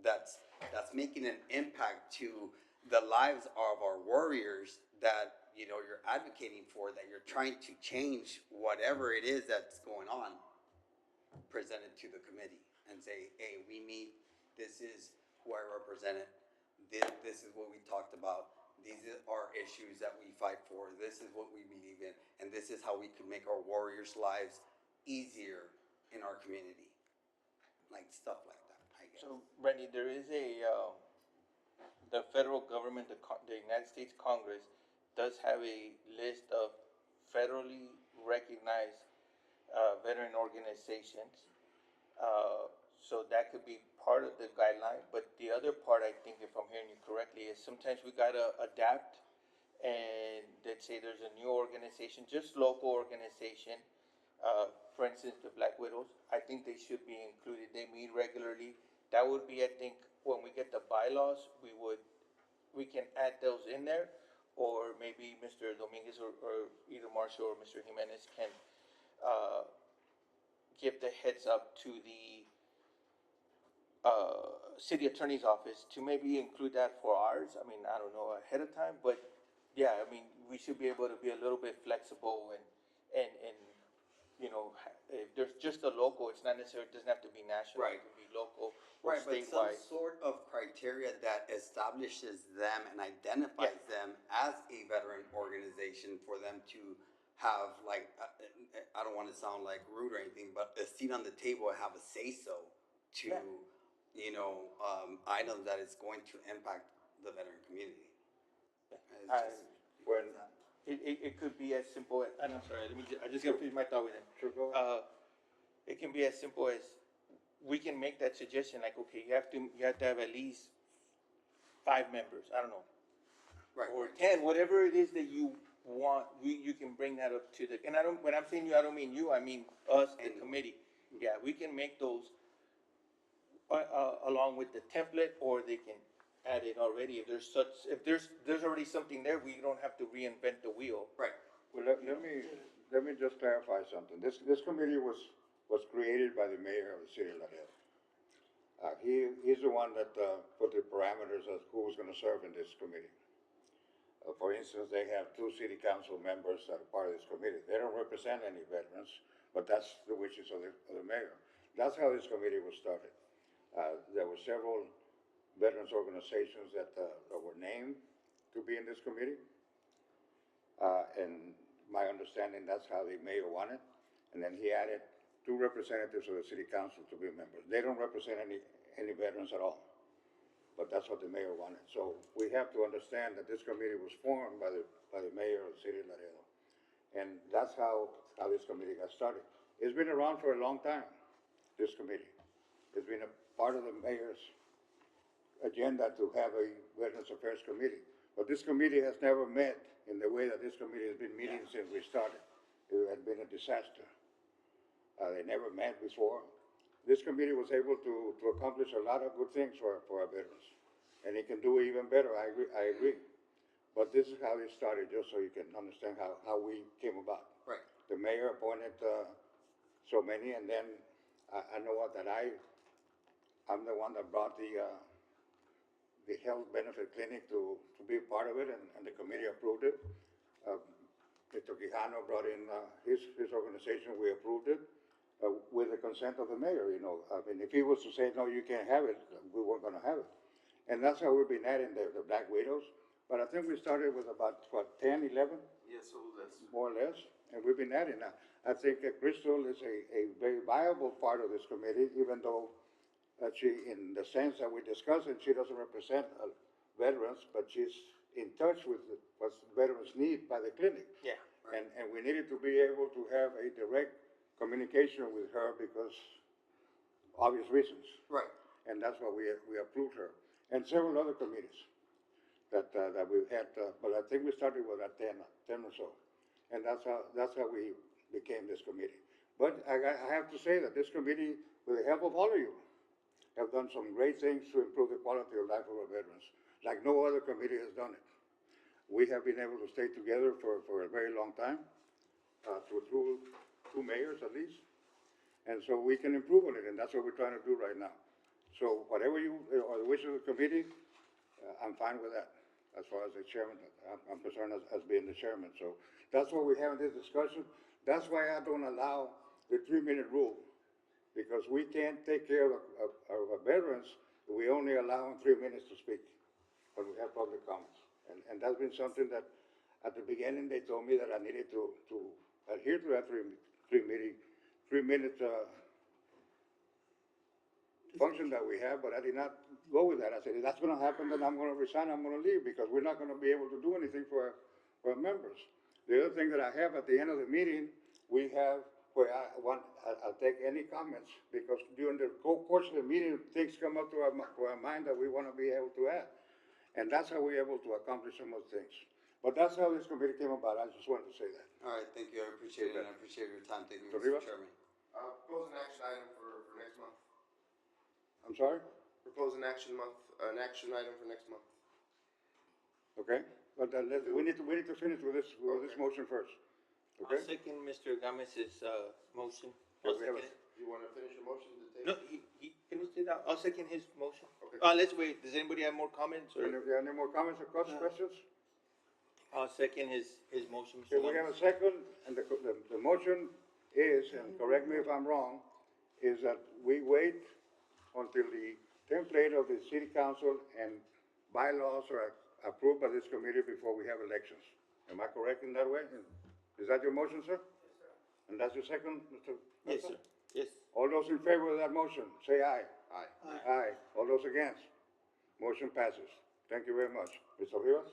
that's making an impact to the lives of our warriors that, you're advocating for, that you're trying to change whatever it is that's going on, present it to the committee and say, hey, we meet, this is who I represented, this is what we talked about, these are our issues that we fight for, this is what we believe in, and this is how we can make our warriors' lives easier in our community. Like stuff like that, I guess. So, Randy, there is the federal government, the United States Congress does have a list of federally recognized veteran organizations. So that could be part of the guideline. But the other part, I think, if I'm hearing you correctly, is sometimes we gotta adapt. And let's say there's a new organization, just local organization. For instance, the Black Widows, I think they should be included. They meet regularly. That would be, I think, when we get the bylaws, we can add those in there, or maybe Mr. Dominguez or either Marshall or Mr. Jimenez can give the heads up to the city attorney's office to maybe include that for ours. I mean, I don't know ahead of time, but yeah, I mean, we should be able to be a little bit flexible and if there's just a local, it's not necessarily, it doesn't have to be national, Right. it can be local or Right, but some statewide. sort of criteria that establishes them and identifies them as a veteran organization for them to have, like, I don't want to sound like rude or anything, but a seat on the table and have a say-so to, items that is going to impact the veteran community. It's just- When, It could be as simple as, and I'm sorry, I just gotta finish my thought with it. sure, go ahead. It can be as simple as, we can make that suggestion, like, okay, you have to have at least 5 members, I don't know, Right. or 10, whatever it is that you want, you can bring that up to the, and when I'm saying you, I don't mean you, I mean us, the committee. Yeah, we can make those, along with the template, or they can add it already, if there's already something there, we don't have to reinvent the wheel. Right. Well, let me just clarify something. This committee was created by the mayor of the city of Laredo. He's the one that, put the parameters of who was gonna serve in this committee. For instance, they have two city council members that are part of this committee. They don't represent any veterans, but that's the wishes of the mayor. That's how this committee was started. There were several veterans organizations that were named to be in this committee. And my understanding, that's how the mayor wanted. And then he added two representatives of the city council to be members. They don't represent any veterans at all. But that's what the mayor wanted. So we have to understand that this committee was formed by the mayor of the city of Laredo. And that's how this committee got started. It's been around for a long time, this committee. It's been a part of the mayor's agenda to have a Veterans Affairs Committee. But this committee has never met in the way that this committee has been meeting since we started. It has been a disaster. They never met before. This committee was able to accomplish a lot of good things for our veterans. And it can do even better, I agree. But this is how it started, just so you can understand how we came about. Right. The mayor appointed so many, and then I know that I'm the one that brought the health benefit clinic to be a part of it, and the committee approved it. Mr. Quijano brought in his organization, we approved it. With the consent of the mayor, you know. I mean, if he was to say, no, you can't have it, we weren't gonna have it. And that's how we've been adding the Black Widows. But I think we started with about, 10, 11? Yes, so that's. More or less, and we've been adding now. I think Crystal is a very viable part of this committee, even though she, in the sense that we discussed it, she doesn't represent veterans, but she's in touch with what veterans need by the clinic. Yeah. And we needed to be able to have a direct communication with her because obvious reasons. Right. And that's why we approved her. And several other committees that we've had, but I think we started with 10 or so. And that's how we became this committee. But I have to say that this committee, with the help of all of you, have done some great things to improve the quality of life of our veterans, like no other committee has done it. We have been able to stay together for a very long time, through two mayors at least. And so we can improve on it, and that's what we're trying to do right now. So whatever you, or the wish of the committee, I'm fine with that, as far as the chairman, I'm concerned as being the chairman. So that's what we have in this discussion. That's why I don't allow the 3-minute rule, because we can't take care of our veterans if we only allow them 3 minutes to speak when we have public comments. And that's been something that, at the beginning, they told me that I needed to adhere to that 3-minute function that we have, but I did not go with that. I said, if that's gonna happen, then I'm gonna resign, I'm gonna leave, because we're not gonna be able to do anything for our members. The other thing that I have at the end of the meeting, we have where I'll take any comments, because during the course of the meeting, things come up to our mind that we wanna be able to add. And that's how we're able to accomplish some of the things. But that's how this committee came about. I just wanted to say that. All right, thank you, I appreciate it, and I appreciate your time. Thank you, Toribio? Mr. Chairman. Propose an action item for next month. I'm sorry? Propose an action item for next month. Okay, but we need to finish with this motion first. Okay? I'll second Mr. Gomez's, motion. Okay, I'll we have second it. You wanna finish your motion to take? No, he finished it out. I'll second his motion. Okay. Let's wait. Does anybody have more comments or? And if you have any more comments or questions? I'll second his motion, Okay, Mr. we have a Gomez. second, and the motion is, and correct me if I'm wrong, is that we wait until the template of the city council and bylaws are approved by this committee before we have elections. Am I correct in that way? Is that your motion, sir? Yes, sir. And that's your second, Mr. Yes, Mesa? sir. Yes. All those in favor of that motion, say aye. Aye. Aye. All those against? Motion passes. Thank you very much. Mr. Rivas?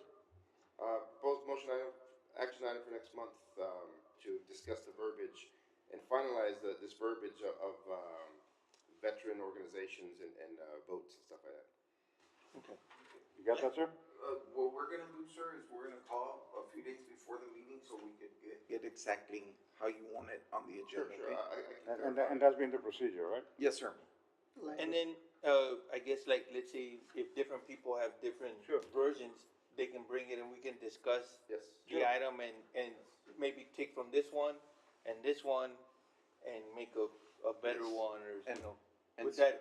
Proposed action item for next month, to discuss the verbiage and finalize this verbiage of veteran organizations and votes and stuff like that. Okay. You got that, sir? What we're gonna do, sir, is we're gonna call a few days before the meeting so we could get exactly how you want it on the Sure, agenda, sure, okay? I can And that's been the procedure, right? Yes, sir. And then, I guess like, let's say if different people have different Sure. versions, they can bring it and we can discuss Yes. the item and maybe take from this one and make a better one or, you And- know. and Would s-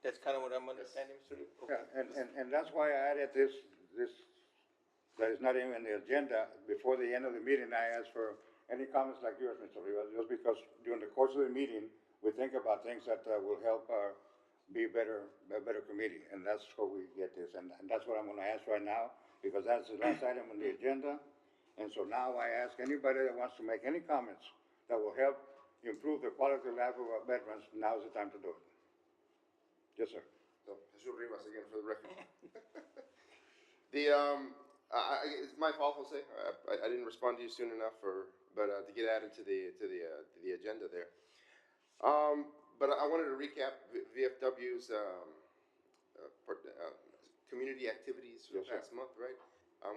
That's kind of what I'm understanding, Mr. Lee? Okay. Yeah, and that's why I added this, that is not even in the agenda. Before the end of the meeting, I asked for any comments like yours, Mr. Rivas, just because during the course of the meeting, we think about things that will help be a better committee, and that's where we get this, and that's what I'm gonna ask right now, because that's the last item on the agenda. And so now I ask anybody that wants to make any comments that will help improve the quality of life of our veterans, now's the time to do it. Yes, sir. So, Jesus Rivas again for the record. It's my fault, Jose. I didn't respond to you soon enough, but to get added to the agenda there. But I wanted to recap VFW's community activities for the past month, right?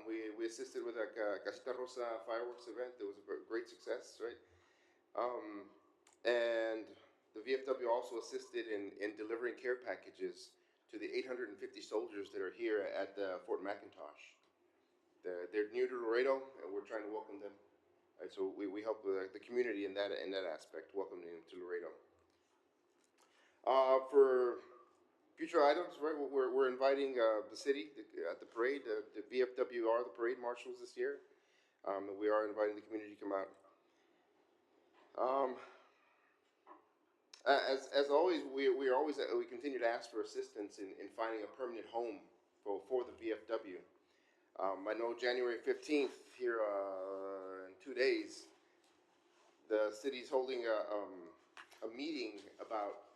We assisted with a Casita Rosa fireworks event. It was a great success, right? And the VFW also assisted in delivering care packages to the 850 soldiers that are here at Fort McIntosh. They're new to Laredo, and we're trying to welcome them. Right, so we help the community in that aspect, welcoming them to Laredo. For future items, right? We're inviting the city at the parade. The VFW are the parade marshals this year. And we are inviting the community to come out. As always, we continue to ask for assistance in finding a permanent home for the VFW. I know January 15th here in 2 days, the city's holding a meeting about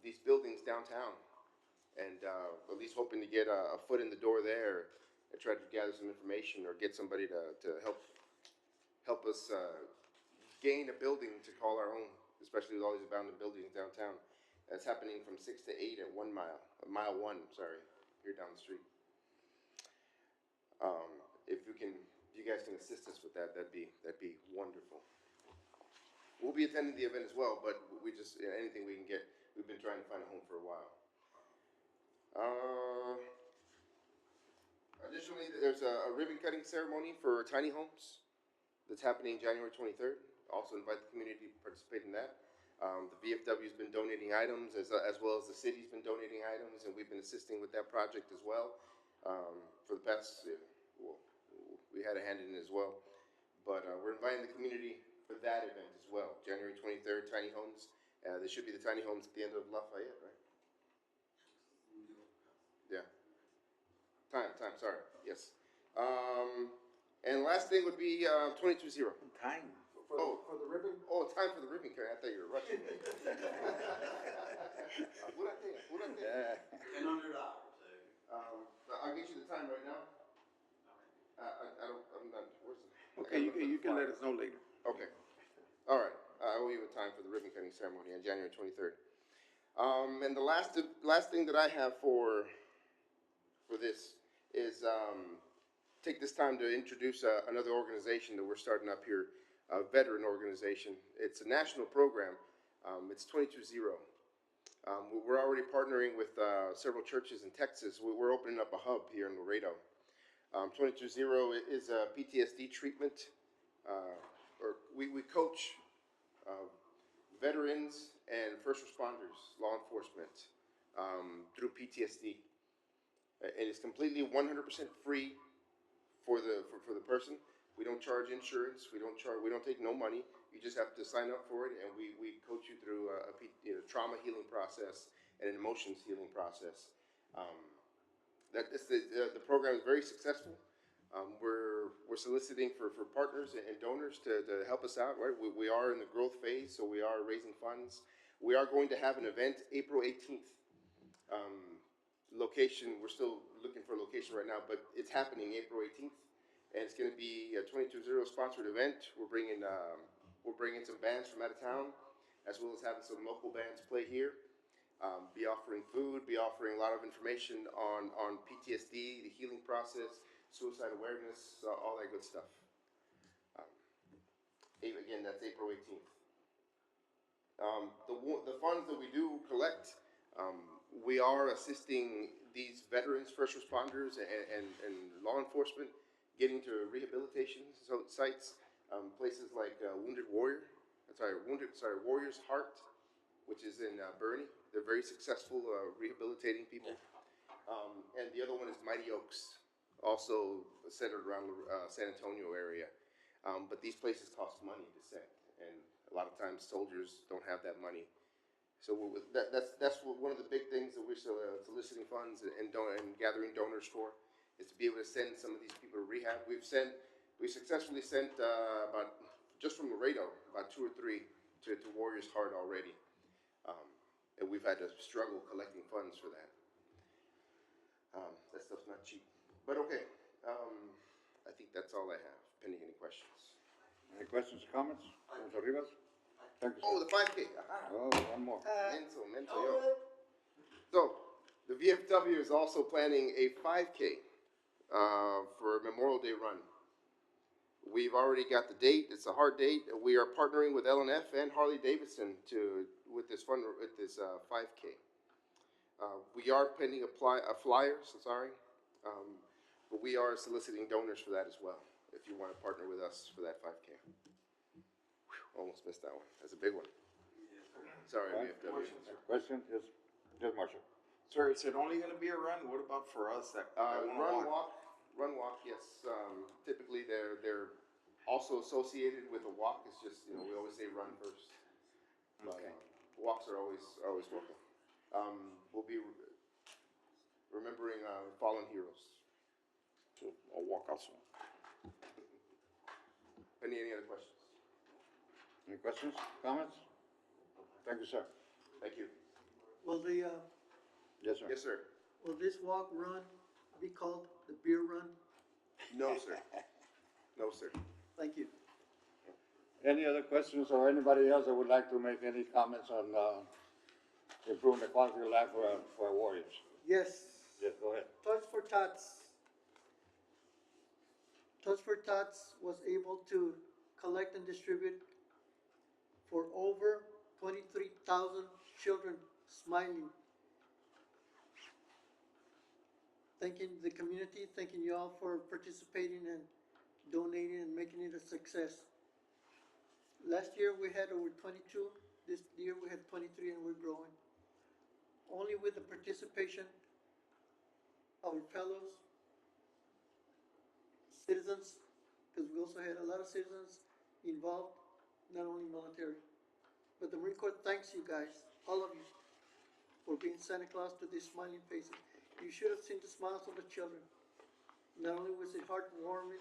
these buildings downtown, and at least hoping to get a foot in the door there and try to gather some information or get somebody to help us gain a building to call our own, especially with all these abandoned buildings downtown. That's happening from 6 to 8 at 1 mile, mile 1, sorry, here down the street. If you guys can assist us with that, that'd be wonderful. We'll be attending the event as well, but we just, anything we can get. We've been trying to find a home for a while. Additionally, there's a ribbon cutting ceremony for tiny homes that's happening January 23rd. Also invite the community to participate in that. The VFW's been donating items as well as the city's been donating items, and we've been assisting with that project as well. For the past, we had a hand in it as well. But we're inviting the community for that event as well. January 23rd, tiny homes. There should be the tiny homes at the end of Lafayette, right? Yeah. Time, sorry, yes. And last thing would be 22-0. Time. For the ribbon? Oh, time for the ribbon cutting. I thought you were rushing. $1,000. I'll get you the time right now. I'm not, where's the? Okay, you can let us know later. Okay. All right. I owe you a time for the ribbon cutting ceremony on January 23rd. And the last thing that I have for this is take this time to introduce another organization that we're starting up here, a veteran organization. It's a national program. It's 22-0. We're already partnering with several churches in Texas. We're opening up a hub here in Laredo. 22-0 is a PTSD treatment, or we coach veterans and first responders, law enforcement, through PTSD. It is completely 100% free for the person. We don't charge insurance. We don't take no money. You just have to sign up for it, and we coach you through a trauma healing process and an emotions healing process. The program is very successful. We're soliciting for partners and donors to help us out. Right, we are in the growth phase, so we are raising funds. We are going to have an event April 18th. Location, we're still looking for a location right now, but it's happening April 18th, and it's going to be a 22-0 sponsored event. We're bringing some bands from out of town, as well as having some local bands play here. Be offering food, be offering a lot of information on PTSD, the healing process, suicide awareness, all that good stuff. Again, that's April 18th. The funds that we do collect, we are assisting these veterans, first responders, and law enforcement getting to rehabilitation sites, places like Warrior's Heart, which is in Bernie. They're very successful rehabilitating people. And the other one is Mighty Oaks, also centered around San Antonio area. But these places cost money to set, and a lot of times soldiers don't have that money. So that's one of the big things that we're soliciting funds and gathering donors for, is to be able to send some of these people to rehab. We successfully sent about, just from Laredo, about 2 or 3 to Warriors Heart already. And we've had to struggle collecting funds for that. That stuff's not cheap. But okay, I think that's all I have, pending any questions. Any questions or comments? Mr. Rivas? Thank you, sir. Oh, the 5K. Aha. Oh, one more. Mental, yo. So, the VFW is also planning a 5K for Memorial Day run. We've already got the date. It's a hard date. We are partnering with LNF and Harley Davidson with this 5K. We are pending flyers. Sorry, but we are soliciting donors for that as well. If you want to partner with us for that 5K. Almost missed that one. That's a big one. Sorry, VFW. Question? Yes, Marshall. Sir, is it only gonna be a run? What about for us that wanna Run walk, yes. Typically, they're also associated with a walk. It's just, we always say run first. But, Okay. walks are always welcome. We'll be remembering fallen heroes. So I'll walk also. Any other questions? Any questions, comments? Thank you, sir. Thank you. Will Yes, sir. Yes, sir. will this walk run be called the beer run? No, sir. No, sir. Thank you. Any other questions or anybody else that would like to make any comments on improving the quality of life for our warriors? Yes. Yes, go ahead. Touch for Tots. Touch for Tots was able to collect and distribute for over 23,000 children smiling. Thanking the community, thanking you all for participating and donating and making it a success. Last year we had over 22, this year we had 23 and we're growing. Only with the participation of our fellows, citizens, because we also had a lot of citizens involved, not only military. But the Marine Corps thanks you guys, all of you, for being Santa Claus to these smiling faces. You should have seen the smiles of the children. Not only was it heartwarming,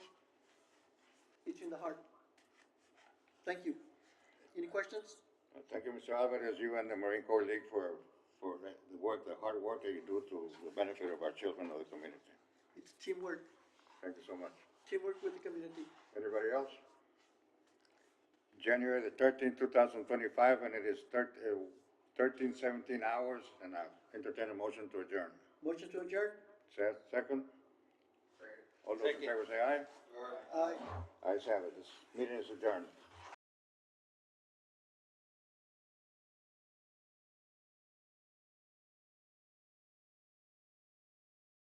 it's in the heart. Thank you. Any questions? Thank you, Mr. Alvarez, you and the Marine Corps League for the hard work that you do to the benefit of our children of the community. It's teamwork, Thank you so much. teamwork with the community. Anybody else? January the 13th, 2025, and it is 13:17 hours, and I entertain a motion to adjourn. Motion to adjourn? Second? All those in favor say aye. Aye. Ayes have it. This meeting is adjourned.